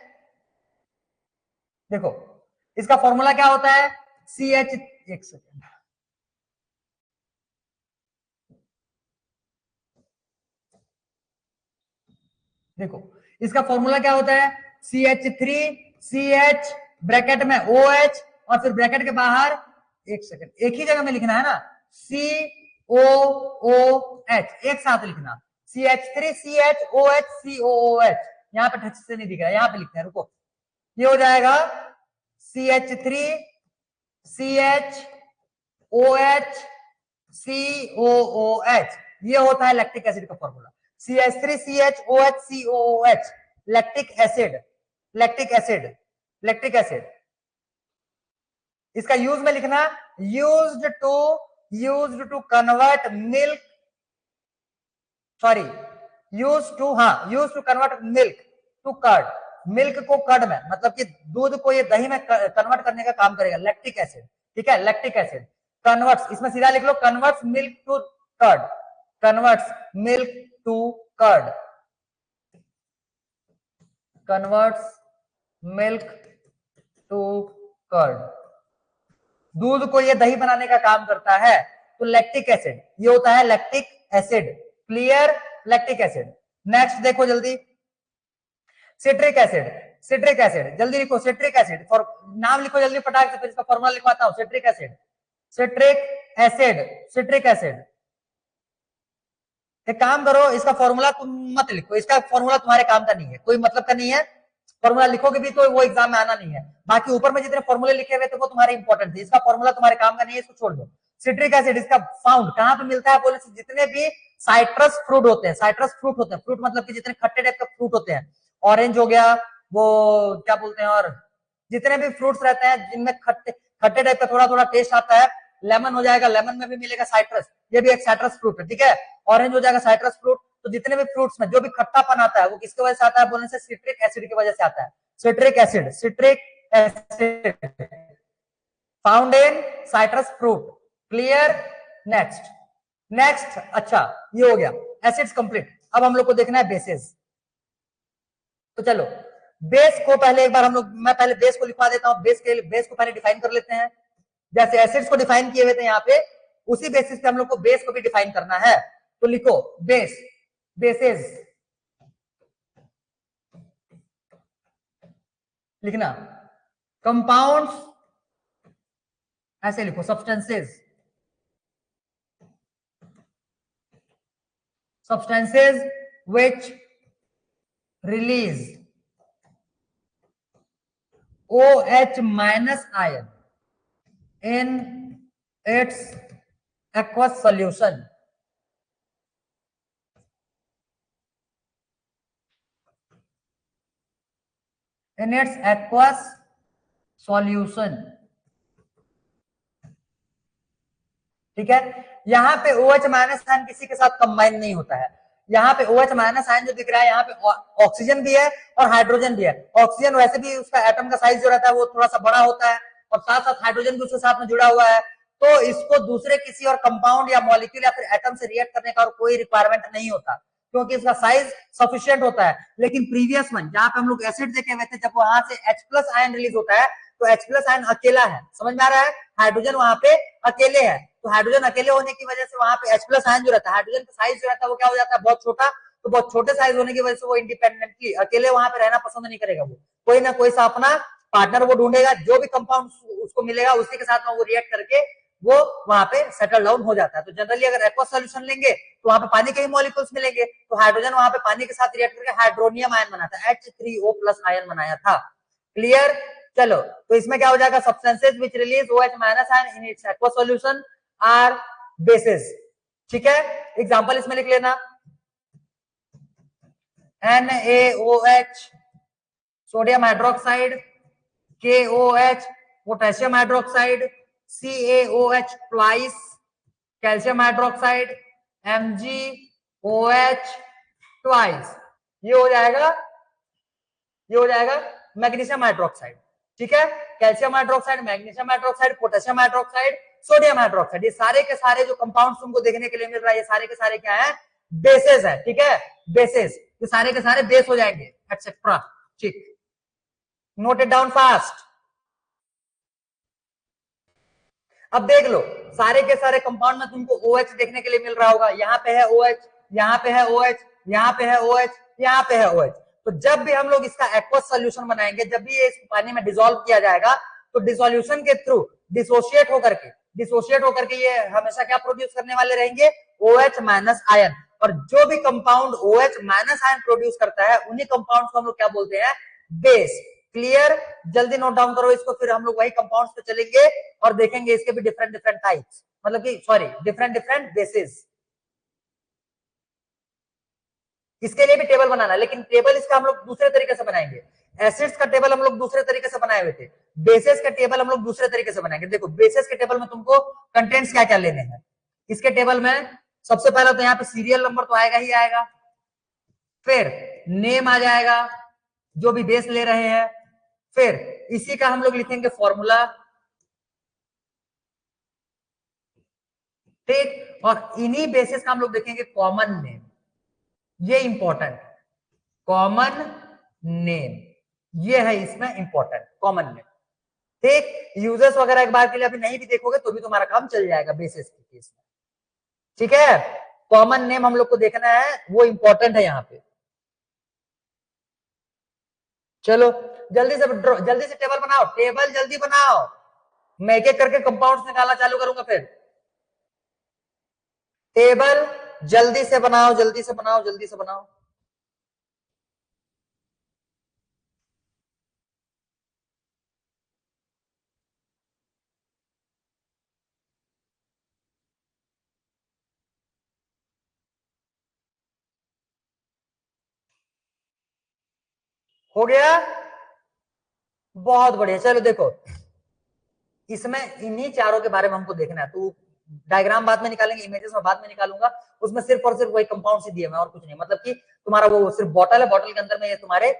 देखो इसका फॉर्मूला क्या होता है, CH, एक सेकेंड, देखो इसका फॉर्मूला क्या होता है, CH3CH ब्रैकेट में OH, और फिर ब्रैकेट के बाहर, एक सेकेंड, एक ही जगह में लिखना है ना, COOH, एक साथ लिखना, CH3CHOH, यहाँ पे ठीक से नहीं दिख रहा, यहाँ पे लिखते हैं, रुको, ये हो जाएगा CH3CHOHCOOH, ये होता है लैक्टिक एसिड का formula, CH3CHOHCOOH, lactic acid, lactic acid, lactic acid. इसका यूज में लिखना, used to convert milk, sorry use to convert milk to curd, milk को कर्ड में, मतलब कि दूध को ये दही में कन्वर्ट करने का काम करेगा लैक्टिक एसिड। ठीक है, लैक्टिक एसिड कन्वर्ट्स, इसमें सीधा लिख लो converts milk to curd, converts milk to curd, converts milk to curd, दूध को ये दही बनाने का काम करता है। तो लैक्टिक एसिड ये होता है lactic acid, clear, lactic acid. Next देखो जल्दी, सिट्रिक एसिड, सिट्रिक एसिड जल्दी लिखो, सिट्रिक एसिड, फॉर नाम लिखो जल्दी फटाक से, फिर इसका फॉर्मूला लिखवाता हूं। Citric acid, citric acid, citric acid, एक काम करो इसका फॉर्मूला तुम मत लिखो, इसका फॉर्मूला तुम्हारे काम का नहीं है, कोई मतलब का नहीं है, फॉर्मूला लिखोगे भी तो वो एग्जाम में आना नहीं है। बाकी ऊपर में जितने फॉर्मूले लिखे हुए थे वो तुम्हारे इंपॉर्टेंट थे, इसका फॉर्मूला तुम्हारे काम का नहीं है, इसको छोड़ दो। सिट्रिक एसिड इसका फाउंड कहां पे मिलता है बोले, जितने भी साइट्रस फ्रूट होते हैं, साइट्रस फ्रूट होते हैं, फ्रूट मतलब कि जितने खट्टे टाइप का फ्रूट होते हैं, ऑरेंज हो गया, वो क्या बोलते हैं, और जितने भी फ्रूट्स रहते हैं जिनमें खट्टे खट्टे टाइप का थोड़ा थोड़ा टेस्ट आता है, लेमन हो जाएगा, लेमन में भी मिलेगा साइट्रस, ये भी एक साइट्रस फ्रूट है। ठीक है, ऑरेंज हो जाएगा साइट्रस फ्रूट। तो जितने भी फ्रूट्स में जो भी खट्टापन आता है वो किसकी वजह से आता है बोलने से, सिट्रिक एसिड की वजह से आता है। Citric acid, citric acid found in citrus fruit, clear. Next, next, अच्छा ये हो गया एसिड्स कंप्लीट। अब हम लोग को देखना है बेसेस। तो चलो बेस को पहले एक बार हम लोग, मैं पहले बेस को लिखवा देता हूं, बेस को पहले डिफाइन कर लेते हैं। जैसे एसिड्स को डिफाइन किए हुए थे यहाँ पे, उसी बेसिस पे हम लोग को बेस को भी डिफाइन करना है। तो लिखो बेस, बेसेस लिखना, कंपाउंड्स ऐसे लिखो, substances, substances which release OH minus ion in its aqueous solution, in its aqueous solution। ठीक है, यहाँ पे OH माइनस आयन किसी के साथ कंबाइन नहीं होता है। यहाँ पे OH माइनस आयन जो दिख रहा है, यहाँ पे ऑक्सीजन भी है और हाइड्रोजन भी है। ऑक्सीजन वैसे भी उसका एटम का साइज जो रहता है वो थोड़ा सा बड़ा होता है, और साथ साथ हाइड्रोजन भी उसके साथ में जुड़ा हुआ है। तो इसको दूसरे किसी और कंपाउंड या मॉलिक्यूल या फिर एटम से रिएक्ट करने का और कोई रिक्वायरमेंट नहीं होता, क्योंकि इसका साइज सफिशिएंट होता है। लेकिन प्रीवियस वन जहां पे हम लोग एसिड देखे हुए थे, जब वहां से H+ आयन रिलीज होता है, तो H+ आयन अकेला है, समझ में आ रहा है, हाइड्रोजन वहां पे अकेले है। तो हाइड्रोजन अकेले होने की वजह से वहां पे H+ आयन जो रहता है, हाइड्रोजन का साइज जो रहता है वो क्या हो जाता है, बहुत छोटा। तो बहुत छोटे साइज होने की वजह से वो इंडिपेंडेंटली अकेले वहां पे रहना पसंद नहीं करेगा, वो कोई ना कोई सा अपना पार्टनर वो ढूंढेगा, जो भी कंपाउंड उसको मिलेगा उसी के साथ में वो रिएक्ट करके वो वहां पे सेटल डाउन हो जाता है। तो जनरली अगर एक्वस सॉल्यूशन लेंगे तो वहां पे पानी के ही मॉलिक्यूल्स मिलेंगे, तो हाइड्रोजन वहां पे पानी के साथ रिएक्ट करके हाइड्रोनियम आयन बनाता है, H3O+ आयन बनाया था, क्लियर। चलो तो इसमें क्या हो जाएगा, substances which release OH minus ion in its aqueous solution are bases. ठीक है, एग्जांपल इसमें लिख लेना, NaOH sodium hydroxide, KOH potassium hydroxide, CaOH twice calcium hydroxide, MgOH twice, ये हो जाएगा मैग्नीशियम हाइड्रोक्साइड। ठीक है, calcium hydroxide, magnesium hydroxide, potassium hydroxide, sodium hydroxide, ये सारे के सारे जो कंपाउंड्स तुमको देखने के लिए मिल रहा है, ये सारे के सारे क्या है, बेसेस है। ठीक है, बेसेस, ये सारे के सारे बेस हो जाएंगे एक्सेट्रा। ठीक, नोट इट डाउन फास्ट। अब देख लो सारे के सारे कंपाउंड में तुमको OH देखने के लिए मिल रहा होगा, यहाँ पे है OH, यहाँ पे है OH, यहाँ पे है OH, यहाँ पे है OH। तो जब भी हम लोग इसका एक्वस सॉल्यूशन बनाएंगे, जब भी ये इसको पानी में डिसॉल्व किया जाएगा, तो डिसोल्यूशन के थ्रू डिसोशिएट होकर के ये हमेशा क्या प्रोड्यूस करने वाले रहेंगे, OH माइनस आयन। और जो भी compound OH minus ion produce करता है, उन्हीं कंपाउंड को हम लोग क्या बोलते हैं, बेस। क्लियर, जल्दी नोट डाउन करो इसको, फिर हम लोग वही कंपाउंड्स पे चलेंगे और देखेंगे इसके भी डिफरेंट डिफरेंट टाइप्स, मतलब कि सॉरी डिफरेंट डिफरेंट बेसिस। इसके लिए भी टेबल बनाना, लेकिन टेबल इसका हम लोग दूसरे तरीके से बनाएंगे। एसिड्स का टेबल हम लोग दूसरे तरीके से बनाए हुए थे, बेसिस का टेबल हम लोग दूसरे तरीके से बनाएंगे। देखो बेसिस के टेबल में तुमको कंटेंट्स क्या क्या लेने हैं। इसके टेबल में सबसे पहला तो यहाँ पे सीरियल नंबर तो आएगा ही आएगा, फिर नेम आ जाएगा जो भी बेस ले रहे हैं, फिर इसी का हम लोग लिखेंगे फॉर्मूला, ठीक, और इन्हीं बेसिस का हम लोग देखेंगे कॉमन नेम, ये इंपॉर्टेंट, कॉमन नेम ये है इसमें इंपॉर्टेंट, कॉमन नेम, ठीक। यूजर्स वगैरह एक बार के लिए अभी नहीं भी देखोगे तो भी तुम्हारा काम चल जाएगा बेसिस के केस में, ठीक है। कॉमन नेम हम लोग को देखना है, वो इंपॉर्टेंट है यहाँ पे। चलो जल्दी से टेबल बनाओ, टेबल जल्दी बनाओ, मैं एक एक करके कंपाउंड्स निकालना चालू करूंगा फिर। टेबल जल्दी से बनाओ, जल्दी से बनाओ, जल्दी से बनाओ। हो गया, बहुत बढ़िया। चलो देखो इसमें इन्हीं चारों के बारे में हमको देखना है, तो डायग्राम बाद में निकालेंगे, इमेजेस में बाद में निकालूंगा। उसमें सिर्फ और सिर्फ वही कंपाउंड से दिए मैं और कुछ नहीं, मतलब कि तुम्हारा वो सिर्फ बॉटल है, बॉटल के अंदर में ये तुम्हारे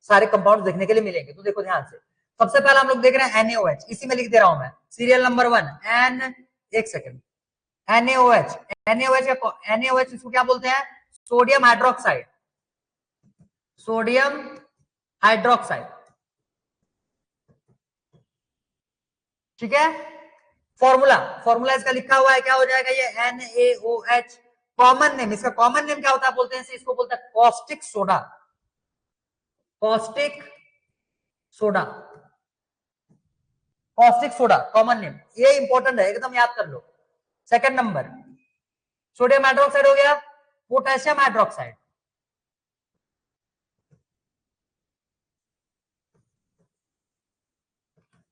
सारे कंपाउंड देखने के लिए मिलेंगे। तो देखो ध्यान से, सबसे पहले हम लोग देख रहे हैं NaOH, इसी में लिख दे रहा हूं मैं सीरियल नंबर 1 एन, एक सेकेंड, NaOH, NaOH इसको क्या बोलते हैं, सोडियम हाइड्रोक्साइड, सोडियम हाइड्रोक्साइड, ठीक है। फॉर्मूला, फॉर्मूला इसका लिखा हुआ है, क्या हो जाएगा ये NaOH। कॉमन नेम, इसका कॉमन नेम क्या होता है बोलते हैं, इसको बोलते हैं caustic soda, caustic soda, caustic soda common name, ये इंपॉर्टेंट है, एकदम याद कर लो। सेकंड नंबर सोडियम हाइड्रोक्साइड हो गया, potassium hydroxide,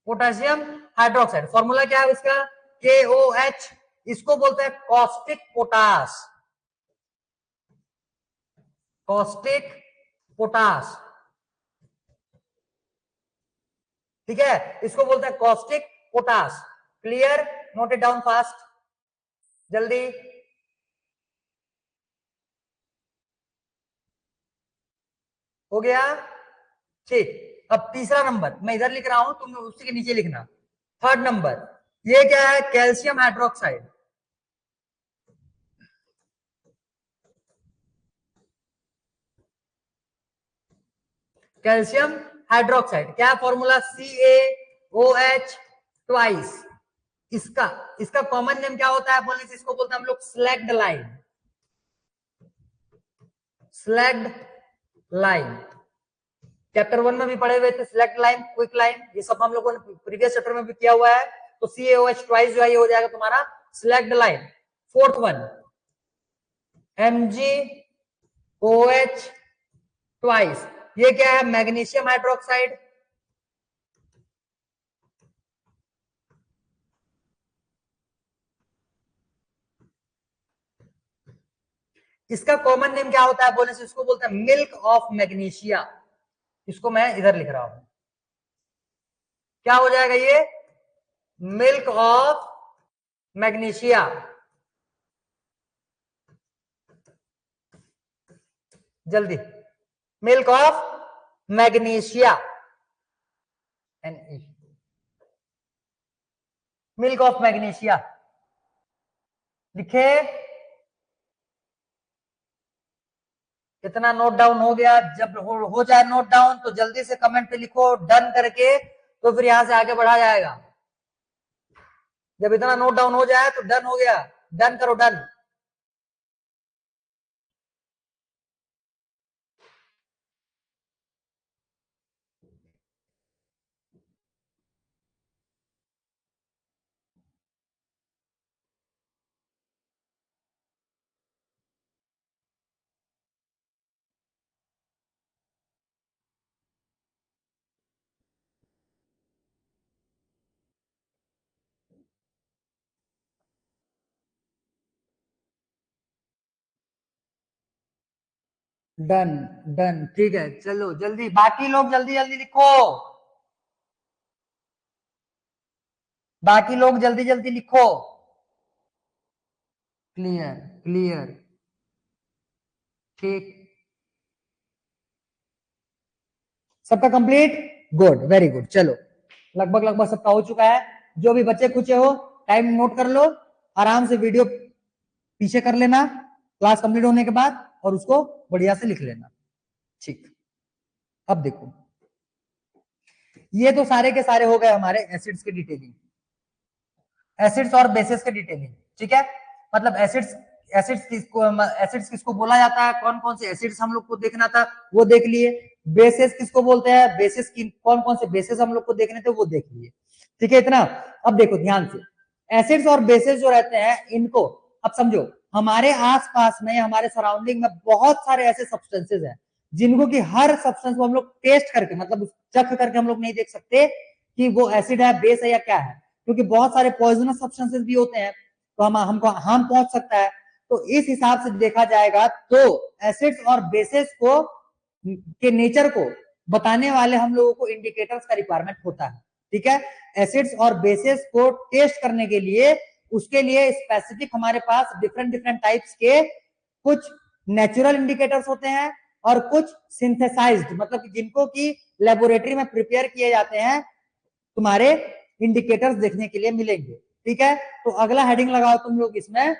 potassium hydroxide, formula क्या है इसका, KOH, इसको बोलते हैं कॉस्टिक पोटास, कॉस्टिक पोटास, ठीक है, इसको बोलते हैं caustic potash. Clear, note it down fast, जल्दी। हो गया, ठीक। अब तीसरा नंबर मैं इधर लिख रहा हूं, तुम उसी के नीचे लिखना। थर्ड नंबर ये क्या है, कैल्शियम हाइड्रोक्साइड, कैल्शियम हाइड्रोक्साइड, क्या फॉर्मूला, CaOH ट्वाइस। इसका इसका कॉमन नेम क्या होता है बोलने से, इसको बोलते हैं हम लोग slagged line, slagged line. Chapter 1 में भी पढ़े हुए थे स्लैग्ड लाइन, क्विक लाइन, ये सब हम लोगों ने प्रीवियस चैप्टर में भी किया हुआ है। तो CaOH ट्वाइस जो है ये हो जाएगा तुम्हारा slagged line. Fourth one MgOH twice, ये क्या है, मैग्नीशियम हाइड्रोक्साइड, इसका कॉमन नेम क्या होता है बोलने से, इसको बोलते हैं मिल्क ऑफ मैग्नीशिया। इसको मैं इधर लिख रहा हूं, क्या हो जाएगा ये, मिल्क ऑफ मैग्नीशिया, जल्दी, milk of magnesia, Ne, milk of magnesia लिखे। कितना नोट डाउन हो गया, जब हो जाए नोट डाउन तो जल्दी से कमेंट पे लिखो डन करके, तो फिर यहां से आगे बढ़ा जाएगा। जब इतना नोट डाउन हो जाए तो डन हो गया, डन करो डन। डन डन, ठीक है, चलो जल्दी, बाकी लोग जल्दी जल्दी लिखो, बाकी लोग जल्दी जल्दी लिखो। क्लियर क्लियर, ठीक, सबका कंप्लीट, गुड, वेरी गुड, चलो लगभग लगभग सबका हो चुका है। जो भी बच्चे कुछ हो टाइम नोट कर लो, आराम से वीडियो पीछे कर लेना क्लास कंप्लीट होने के बाद, और उसको बढ़िया से लिख लेना। ठीक, अब देखो, ये तो सारे के सारे हो गए हमारे एसिड्स की डिटेलिंग, एसिड्स और बेसिस की डिटेलिंग, ठीक है। मतलब एसिड्स, एसिड्स किसको बोला जाता है, कौन कौन से एसिड्स हम लोग को देखना था वो देख लिए। बेसिस किसको बोलते हैं, बेसिस की कौन कौन से बेसिस हम लोग को देखने थे वो देख लिए, ठीक है इतना। अब देखो ध्यान से, एसिड्स और बेसिस जो रहते हैं इनको, अब समझो हमारे आसपास में, हमारे सराउंडिंग में बहुत सारे ऐसे सब्सटेंसेस हैं जिनको कि हर सब्सटेंस को हम लोग टेस्ट करके, मतलब चख करके हम लोग नहीं देख सकते कि वो एसिड है, बेस है या क्या है, क्योंकि बहुत सारे पॉइजनस सब्सटेंसेस भी होते हैं, तो हमको हार्म पहुंच सकता है। तो इस हिसाब से देखा जाएगा तो एसिड्स और बेसिस को के नेचर को बताने वाले हम लोगों को इंडिकेटर्स का रिक्वायरमेंट होता है, ठीक है। एसिड्स और बेसिस को टेस्ट करने के लिए, उसके लिए स्पेसिफिक हमारे पास डिफरेंट डिफरेंट टाइप्स के कुछ नेचुरल इंडिकेटर्स होते हैं और कुछ सिंथेसाइज्ड, मतलब जिनको कि लेबोरेटरी में प्रिपेयर किए जाते हैं, तुम्हारे इंडिकेटर्स देखने के लिए मिलेंगे, ठीक है। तो अगला हेडिंग लगाओ तुम लोग इसमें,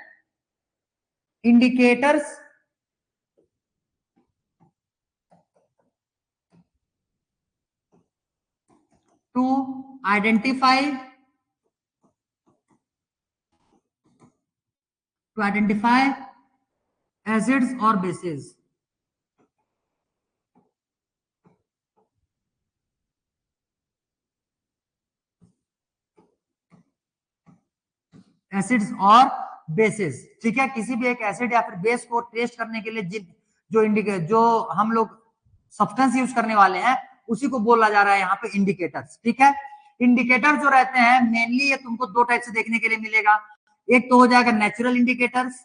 indicators to identify, to identify acids और बेसिस। एसिड्स और बेसिस, ठीक है, किसी भी एक एसिड या फिर बेस को टेस्ट करने के लिए जो हम लोग सब्सटेंस यूज करने वाले हैं उसी को बोला जा रहा है यहाँ पे इंडिकेटर्स, ठीक है। इंडिकेटर जो रहते हैं मेनली ये तुमको दो टाइप से देखने के लिए मिलेगा, एक तो हो जाएगा नेचुरल इंडिकेटर्स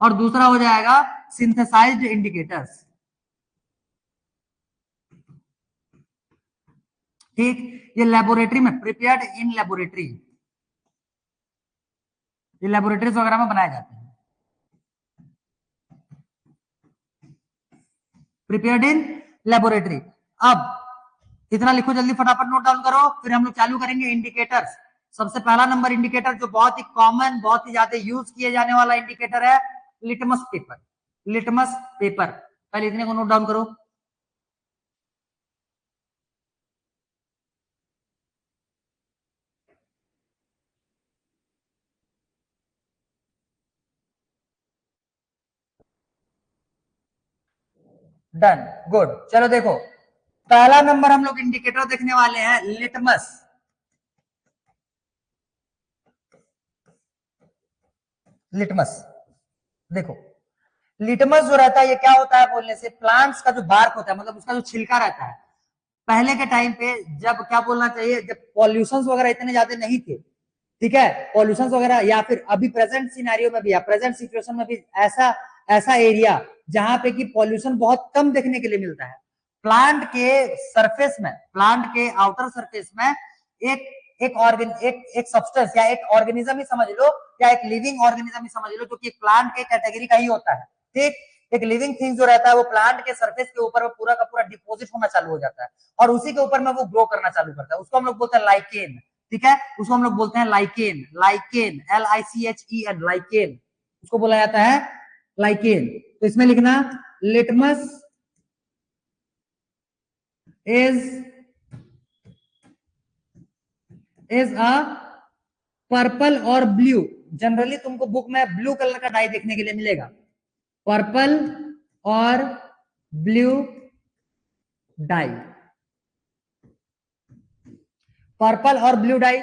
और दूसरा हो जाएगा सिंथेसाइज्ड इंडिकेटर्स, ठीक। ये लेबोरेटरी में प्रिपेयर्ड इन लेबोरेटरी, ये लेबोरेटरीज वगैरह में बनाए जाते हैं, प्रिपेयर्ड इन लेबोरेटरी। अब इतना लिखो जल्दी, फटाफट नोट डाउन करो, फिर हम लोग चालू करेंगे इंडिकेटर्स। सबसे पहला नंबर इंडिकेटर जो बहुत ही कॉमन, बहुत ही ज्यादा यूज किए जाने वाला इंडिकेटर है, लिटमस पेपर, लिटमस पेपर, पहले इतने को नोट डाउन करो। डन, गुड, चलो देखो, पहला नंबर हम लोग इंडिकेटर देखने वाले हैं लिटमस, लिटमस। देखो लिटमस जो रहता है ये क्या होता है बोलने से, प्लांट्स का जो बार्क होता है, मतलब उसका जो छिलका रहता है, पहले के टाइम पे जब क्या बोलना चाहिए, जब पॉल्यूशन वगैरह इतने ज्यादा नहीं थे, ठीक है, पॉल्यूशन वगैरह, या फिर अभी प्रेजेंट सिनेरियो में भी या प्रेजेंट सिचुएशन में भी ऐसा ऐसा एरिया जहां पे कि पॉल्यूशन बहुत कम देखने के लिए मिलता है, प्लांट के सरफेस में, प्लांट के आउटर सरफेस में एक एक सब्सटेंस या एक ऑर्गेनिज्म ही समझ लो, या एक लिविंग ऑर्गेनिज्म ही समझ लो, जो कि प्लांट के कैटेगरी का ही होता है, ठीक। एक लिविंग थिंग जो रहता है वो प्लांट के सरफेस के ऊपर पूरा का पूरा डिपोजिट होना चालू हो जाता है, और उसी के ऊपर में वो ग्रो करना चालू करता है, उसको हम लोग बोलते हैं लाइकेन, ठीक है, उसको हम लोग बोलते हैं लाइकेन, लाइकेन, LICHEN, लाइकेन, उसको बोला जाता है लाइकेन। तो इसमें लिखना, लिटमस इज अ पर्पल और ब्लू, जनरली तुमको बुक में ब्लू कलर का डाई देखने के लिए मिलेगा, पर्पल और ब्लू डाई, पर्पल और ब्लू डाई,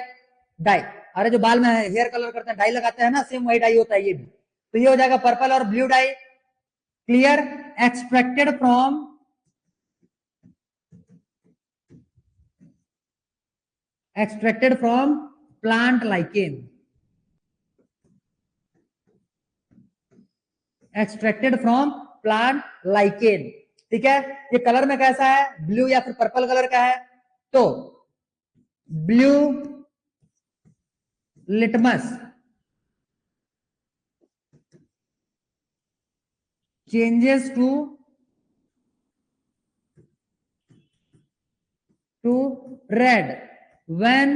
डाई, अरे जो बाल में हेयर कलर करते हैं डाई लगाते हैं ना, सेम वही डाई होता है ये भी, तो ये हो जाएगा पर्पल और blue die, clear. Extracted from, extracted from plant lichen, extracted from plant lichen. ठीक है, ये कलर में कैसा है, ब्लू या फिर पर्पल कलर का है। तो blue litmus changes to red when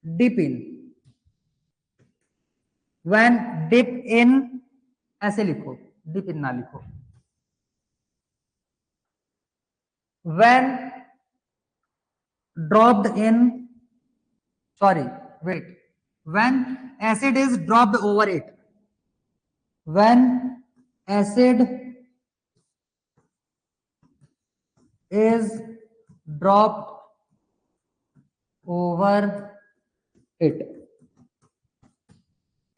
dip in when dip in, ऐसे लिखो, dip in ना लिखो, when dropped in, sorry, wait, when acid is dropped over it, when acid is dropped over it,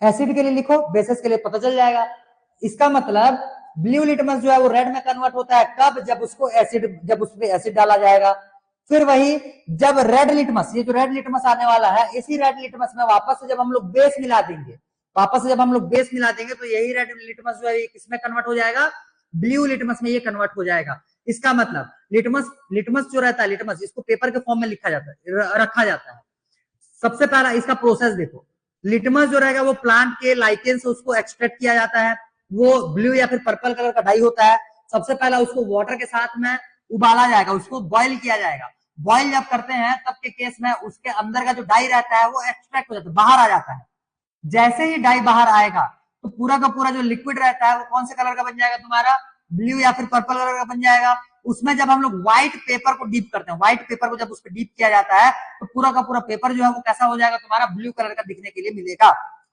acid के लिए लिखो, basis के लिए पता चल जाएगा। इसका मतलब ब्लू लिटमस जो है वो रेड में कन्वर्ट होता है कब, जब उसमें एसिड डाला जाएगा। फिर वही जब रेड लिटमस, ये जो रेड लिटमस आने वाला है, इसी रेड लिटमस में वापस से जब हम लोग बेस मिला देंगे, तो यही रेड लिटमस जो है किसमें कन्वर्ट हो जाएगा, ब्लू लिटमस में ये कन्वर्ट हो जाएगा। इसका मतलब लिटमस जो रहता है, लिटमस इसको पेपर के फॉर्म में लिखा जाता है, रखा जाता है। सबसे पहला इसका प्रोसेस देखो, लिटमस जो रहेगा वो प्लांट के लाइकेन से उसको एक्सट्रैक्ट किया जाता है, वो ब्लू या फिर पर्पल कलर का डाई होता है। सबसे पहला उसको वाटर के साथ में उबाला जाएगा, उसको बॉइल किया जाएगा। बॉइल जब करते हैं तब के केस में उसके अंदर का जो डाई रहता है वो एक्सट्रैक्ट हो जाता है, बाहर आ जाता है। जैसे ही डाई बाहर आएगा तो पूरा का पूरा जो लिक्विड रहता है वो कौन से कलर का बन जाएगा तुम्हारा, ब्लू या फिर पर्पल कलर का बन जाएगा। उसमें जब हम लोग व्हाइट पेपर को डीप करते हैं, व्हाइट पेपर को जब उस पर डीप किया जाता है तो पूरा का पूरा पेपर जो है वो कैसा हो जाएगा तुम्हारा, ब्लू कलर का दिखने के लिए मिलेगा।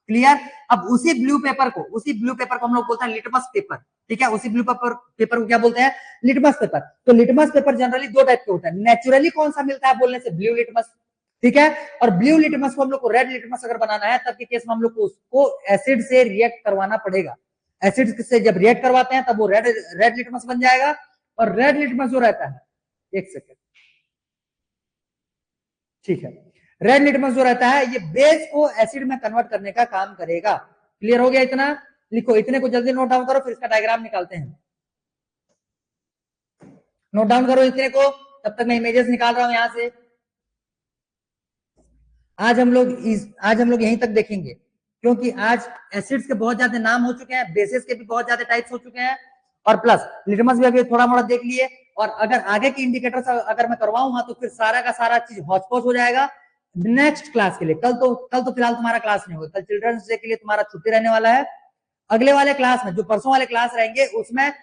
क्लियर। अब उसी ब्लू पेपर को हम लोग बोलते हैं लिटमस पेपर। ठीक है, उसी ब्लू पेपर को क्या बोलते हैं, लिटमस पेपर। तो लिटमस पेपर जनरली दो टाइप के होते हैं, नेचुरली कौन सा मिलता है बोलने से, ब्लू लिटमस। ठीक है, और ब्लू लिटमस को हम लोग को रेड लिटमस अगर बनाना है तब के केस में हम लोग को उसको एसिड से रिएक्ट करवाना पड़ेगा। एसिड से जब रिएक्ट करवाते हैं तब वो रेड लिटमस बन जाएगा। और रेड लिटमस जो रहता है, एक सेकेंड, ठीक है, रेड लिटमस जो रहता है ये बेस को एसिड में कन्वर्ट करने का काम करेगा। क्लियर हो गया इतना, लिखो, इतने को जल्दी नोट डाउन करो, फिर इसका डायग्राम निकालते हैं। नोट डाउन करो इतने को, तब तक मैं इमेजेस निकाल रहा हूं यहां से। आज हम लोग यहीं तक देखेंगे, क्योंकि आज एसिड्स के बहुत ज्यादा नाम हो चुके हैं, बेसिस के भी बहुत ज्यादा टाइप्स हो चुके हैं, और प्लस लिटमस भी अभी थोड़ा मोड़ा देख लिए। और अगर आगे के इंडिकेटर्स अगर मैं करवाऊंगा तो फिर सारा का सारा चीज हौच पौच हो जाएगा नेक्स्ट क्लास के लिए। कल तो फिलहाल तुम्हारा क्लास नहीं होगा, कल चिल्ड्रंस डे के लिए तुम्हारा छुट्टी रहने वाला है। अगले वाले क्लास में, जो परसों वाले क्लास रहेंगे, उसमें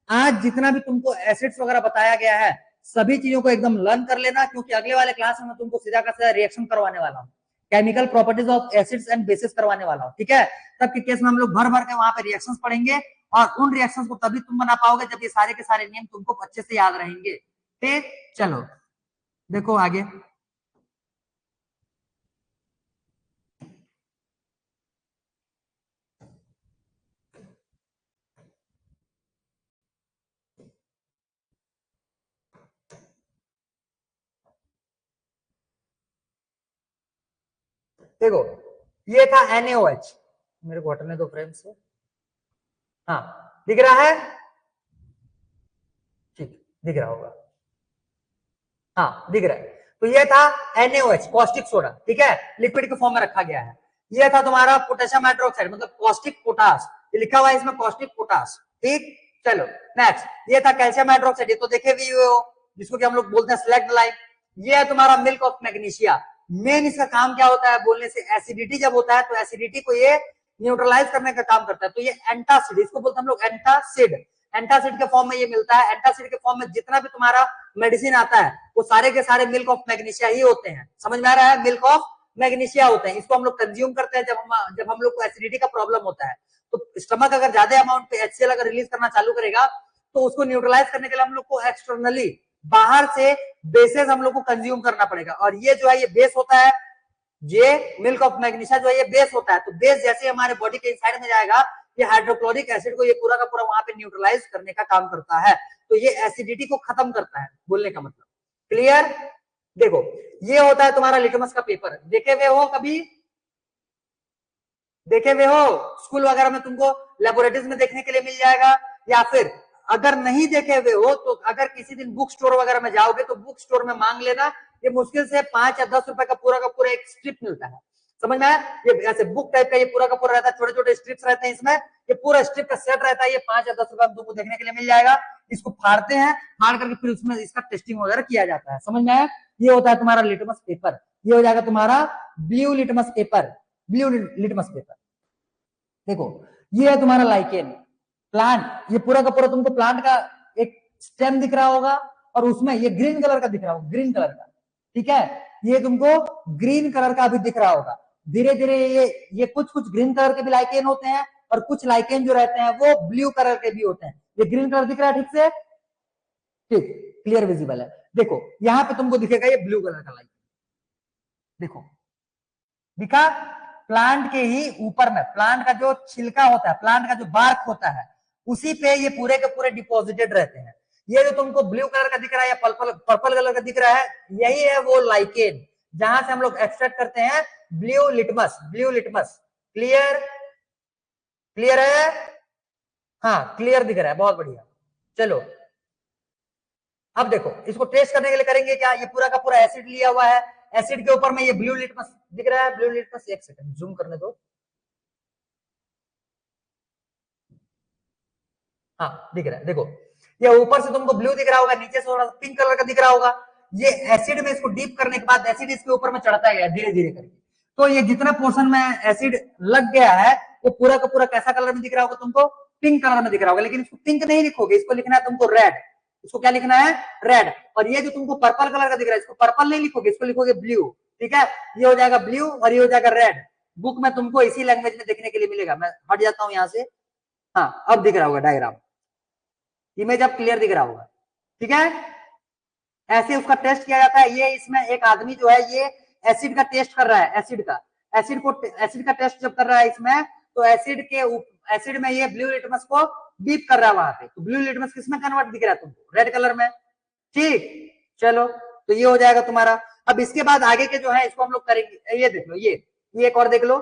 आज जितना भी तुमको एसिड्स वगैरह बताया गया है सभी चीजों को एकदम लर्न कर लेना, क्योंकि अगले वाले क्लास में मैं तुमको सीधा का सीधा रिएक्शन करवाने वाला हूँ, chemical properties of acids and bases करवाने वाला हूँ। ठीक है, तब के केस में हम लोग भर भर के वहां पे रिएक्शंस पढ़ेंगे, और उन रिएक्शंस को तभी तुम बना पाओगे जब ये सारे के सारे नियम तुमको अच्छे से याद रहेंगे। ठीक, चलो देखो आगे। देखो, ये था NaOH, मेरे को हटने दो फ्रेम से। हाँ, दिख रहा है, ठीक, दिख रहा होगा, हाँ दिख रहा है। तो ये था NaOH, कॉस्टिक सोडा। ठीक है, लिक्विड के फॉर्म में रखा गया है। ये था तुम्हारा पोटेशियम हाइड्रोक्साइड, मतलब कॉस्टिक पोटास, ये लिखा हुआ है इसमें कॉस्टिक पोटास। ठीक, चलो नेक्स्ट, ये था कैल्शियम हाइड्रोक्साइड, ये तो देखे भी हो, जिसको कि हम लोग बोलते हैं स्लैक्ड लाइम। ये है तुम्हारा मिल्क ऑफ मैग्नीशिया। मेन इसका काम क्या होता है बोलने से, एसिडिटी जब होता है तो एसिडिटी को ये न्यूट्रलाइज करने का काम करता है। तो ये एंटासिड, इसको बोलते हैं हम लोग एंटासिड। एंटासिड के फॉर्म में ये मिलता है। एंटासिड के फॉर्म में जितना भी तुम्हारा मेडिसिन आता है वो सारे के सारे मिल्क ऑफ मैग्नीशिया ही होते हैं। समझ में आ रहा है, मिल्क ऑफ मैग्नीशिया होते हैं। इसको हम लोग कंज्यूम करते हैं जब हम लोग को एसिडिटी का प्रॉब्लम होता है। तो स्टमक अगर ज्यादा अमाउंट पे HCl अगर रिलीज करना चालू करेगा तो उसको न्यूट्रलाइज करने के लिए हम लोग को एक्सटर्नली बाहर से बेसेस हम लोग को कंज्यूम करना पड़ेगा। और ये जो है ये बेस होता है, ये मिल्क ऑफ मैग्नीशिया जो है ये बेस होता है। तो बेस जैसे हमारे बॉडी के इनसाइड में जाएगा, ये हाइड्रोक्लोरिक एसिड को ये पूरा का पूरा वहां पे न्यूट्रलाइज करने का काम करता है। तो ये एसिडिटी को खत्म करता है, बोलने का मतलब। क्लियर। देखो, ये होता है तुम्हारा लिटमस का पेपर, देखे हुए हो कभी, देखे हुए हो, स्कूल वगैरह में तुमको लेबोरेटरीज में देखने के लिए मिल जाएगा। या फिर अगर नहीं देखे हुए हो तो अगर किसी दिन बुक स्टोर वगैरह में जाओगे तो बुक स्टोर में मांग लेना, ये मुश्किल से 5 या 10 रुपए का पूरा एक स्ट्रिप मिलता है, समझ में आया? ये ऐसे बुक टाइप का ये पूरा का पूरा रहता है, छोटे छोटे स्ट्रिप्स रहते हैं इसमें, ये पूरा स्ट्रिप का सेट रहता है, ये 5 या 10 रुपए में तुमको देखने के लिए मिल जाएगा। इसको फाड़ते हैं, फाड़ करके फिर उसमें इसका टेस्टिंग वगैरह किया जाता है, समझ में आया? ये होता है तुम्हारा लिटमस पेपर, ये हो जाएगा तुम्हारा blue litmus paper, blue litmus paper. देखो ये है तुम्हारा लाइकेन प्लांट, ये पूरा का पूरा तुमको प्लांट का एक स्टेम दिख रहा होगा और उसमें ये ग्रीन कलर का दिख रहा होगा, ग्रीन कलर का, ठीक है? ये तुमको ग्रीन कलर का भी दिख रहा होगा। धीरे धीरे ये कुछ कुछ ग्रीन कलर के भी लाइकेन होते हैं और कुछ लाइकेन जो रहते हैं वो ब्लू कलर के भी होते हैं। ये ग्रीन कलर दिख रहा है ठीक से, ठीक, क्लियर विजिबल है। देखो यहाँ पे तुमको दिखेगा ये ब्लू कलर का लाइकेन, देखो दिखा? प्लांट के ही ऊपर में प्लांट का जो छिलका होता है, प्लांट का जो बार्क होता है, उसी पे ये पूरे के पूरे डिपॉजिटेड रहते हैं। ये जो तुमको ब्लू कलर का दिख रहा है या पर्पल कलर का दिख रहा है, यही है वो लाइकेन जहां से हम लोग एक्सट्रैक्ट करते हैं blue litmus, blue litmus. Clear? Clear है? हाँ क्लियर दिख रहा है, बहुत बढ़िया। चलो अब देखो इसको टेस्ट करने के लिए करेंगे क्या, ये पूरा का पूरा एसिड लिया हुआ है, एसिड के ऊपर में ये ब्लू लिटमस दिख रहा है, ब्लू लिटमस, एक सेकंड जूम करने दो, हाँ दिख रहा है। देखो ये ऊपर से तुमको ब्लू दिख रहा होगा, नीचे से थोड़ा पिंक कलर का दिख रहा होगा। ये एसिड में इसको डीप करने के बाद एसिड इसके ऊपर में चढ़ता गया धीरे धीरे करके, तो ये जितना पोर्शन में एसिड लग गया है वो पूरा का पूरा कैसा कलर में दिख रहा होगा तुमको? पिंक कलर में दिख रहा होगा। लेकिन इसको पिंक नहीं लिखोगे, इसको लिखना है तुमको रेड। इसको क्या लिखना है? रेड। और ये जो तुमको पर्पल कलर का दिख रहा है, इसको पर्पल नहीं लिखोगे, इसको लिखोगे ब्लू, ठीक है? ये हो जाएगा ब्लू और ये हो जाएगा रेड। बुक में तुमको इसी लैंग्वेज में देखने के लिए मिलेगा। मैं हट जाता हूं यहां से, हाँ अब दिख रहा होगा डायग्राम, इमेज अब क्लियर दिख रहा होगा, ठीक है? ऐसे उसका टेस्ट किया जाता है। ये इसमें एक आदमी जो है ये एसिड का टेस्ट कर रहा है, एसिड का टेस्ट जब कर रहा है इसमें, तो एसिड में ये ब्लू लिटमस को डीप कर रहा है वहां पे। तो ब्लू लिटमस किसमें कन्वर्ट दिख रहा है तुमको? रेड कलर में, ठीक। चलो तो ये हो जाएगा तुम्हारा। अब इसके बाद आगे के जो है इसको हम लोग करेंगे, ये देख लो, ये एक और देख लो,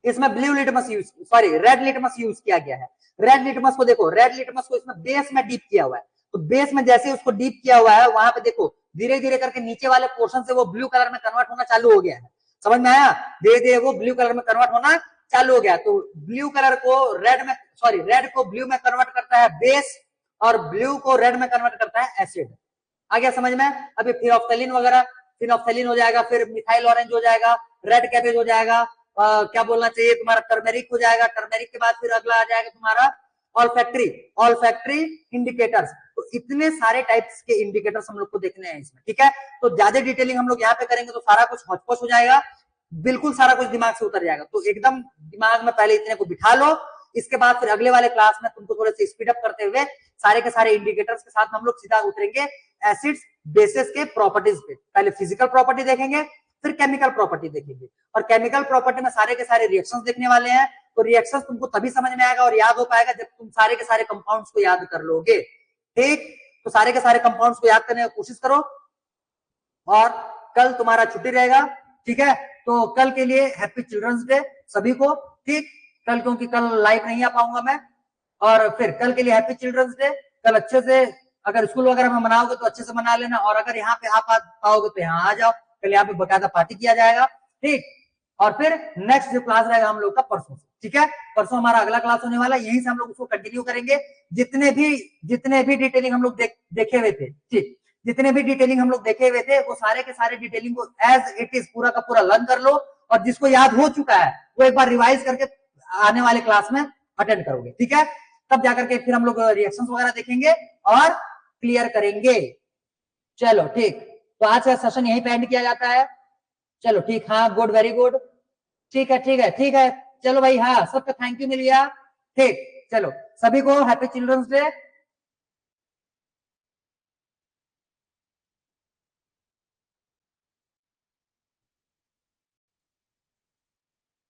इसमें blue litmus use, sorry red litmus use किया गया है। रेड लिटमस को देखो, रेड लिटमस को इसमें बेस में डीप किया हुआ है, तो बेस में जैसे उसको डीप किया हुआ है वहां पे देखो धीरे धीरे करके नीचे वाले पोर्शन से वो ब्लू कलर में कन्वर्ट होना चालू हो गया है, समझ में आया? धीरे धीरे वो ब्लू कलर में कन्वर्ट होना चालू हो गया। तो ब्लू कलर को रेड में, सॉरी रेड को ब्लू में कन्वर्ट करता है बेस और ब्लू को रेड में कन्वर्ट करता है एसिड। आ गया समझ में? अभी फिनोफ्थेलिन वगैरह, फिनोफ्थेलिन हो जाएगा, फिर मिथाइल ऑरेंज हो जाएगा, रेड कैबेज हो जाएगा, क्या बोलना चाहिए तुम्हारा, टर्मेरिक हो जाएगा। टर्मेरिक के बाद फिर अगला आ जाएगा तुम्हारा ऑल्फैक्टरी इंडिकेटर्स। तो इतने सारे टाइप्स के इंडिकेटर्स हम लोग को देखने हैं इसमें, ठीक है? तो ज्यादा डिटेलिंग हम लोग यहाँ पे करेंगे तो सारा कुछ हौच-पौच हो जाएगा, बिल्कुल सारा कुछ दिमाग से उतर जाएगा। तो एकदम दिमाग में पहले इतने को बिठा लो, इसके बाद फिर अगले वाले क्लास में तुमको थोड़े से स्पीड अप करते हुए सारे के सारे इंडिकेटर्स के साथ हम लोग सीधा उतरेंगे एसिड्स बेसिस के प्रॉपर्टीज पे। पहले फिजिकल प्रॉपर्टी देखेंगे, फिर केमिकल प्रॉपर्टी देखेंगे, और केमिकल प्रॉपर्टी में सारे के सारे रिएक्शंस देखने वाले हैं। तो रिएक्शंस तुमको तभी समझ में आएगा और याद हो पाएगा जब तुम सारे के सारे कंपाउंड्स को याद कर लोगे, ठीक? तो सारे के सारे कंपाउंड्स को याद करने की कोशिश करो, और कल तुम्हारा छुट्टी रहेगा, ठीक है? तो कल के लिए हैप्पी चिल्ड्रंस डे सभी को, ठीक? कल क्योंकि कल लाइव नहीं आ पाऊंगा मैं, और फिर कल के लिए हैप्पी चिल्ड्रंस डे। कल अच्छे से अगर स्कूल वगैरह में मनाओगे तो अच्छे से मना लेना, और अगर यहाँ पे आ पाओगे तो यहाँ आ जाओ, कल यहाँ पे बकायदा पार्टी किया जाएगा, ठीक? और फिर नेक्स्ट जो क्लास रहेगा हम लोग का परसों से, ठीक है? परसों हमारा अगला क्लास होने वाला है, यहीं से हम लोग उसको कंटिन्यू करेंगे। जितने भी डिटेलिंग हम लोग देखे हुए थे, ठीक, जितने भी डिटेलिंग हम लोग देखे हुए थे वो सारे के सारे डिटेलिंग को एज इट इज पूरा का पूरा लर्न कर लो, और जिसको याद हो चुका है वो एक बार रिवाइज करके आने वाले क्लास में अटेंड करोगे, ठीक है? तब जाकर के फिर हम लोग रिएक्शंस वगैरह देखेंगे और क्लियर करेंगे। चलो ठीक, तो आज का सेशन यहीं पे एंड किया जाता है। चलो ठीक, हाँ गुड, वेरी गुड, ठीक है ठीक है ठीक है। चलो भाई, हाँ सबका थैंक यू मिल गया, ठीक। चलो सभी को हैप्पी चिल्ड्रंस डे।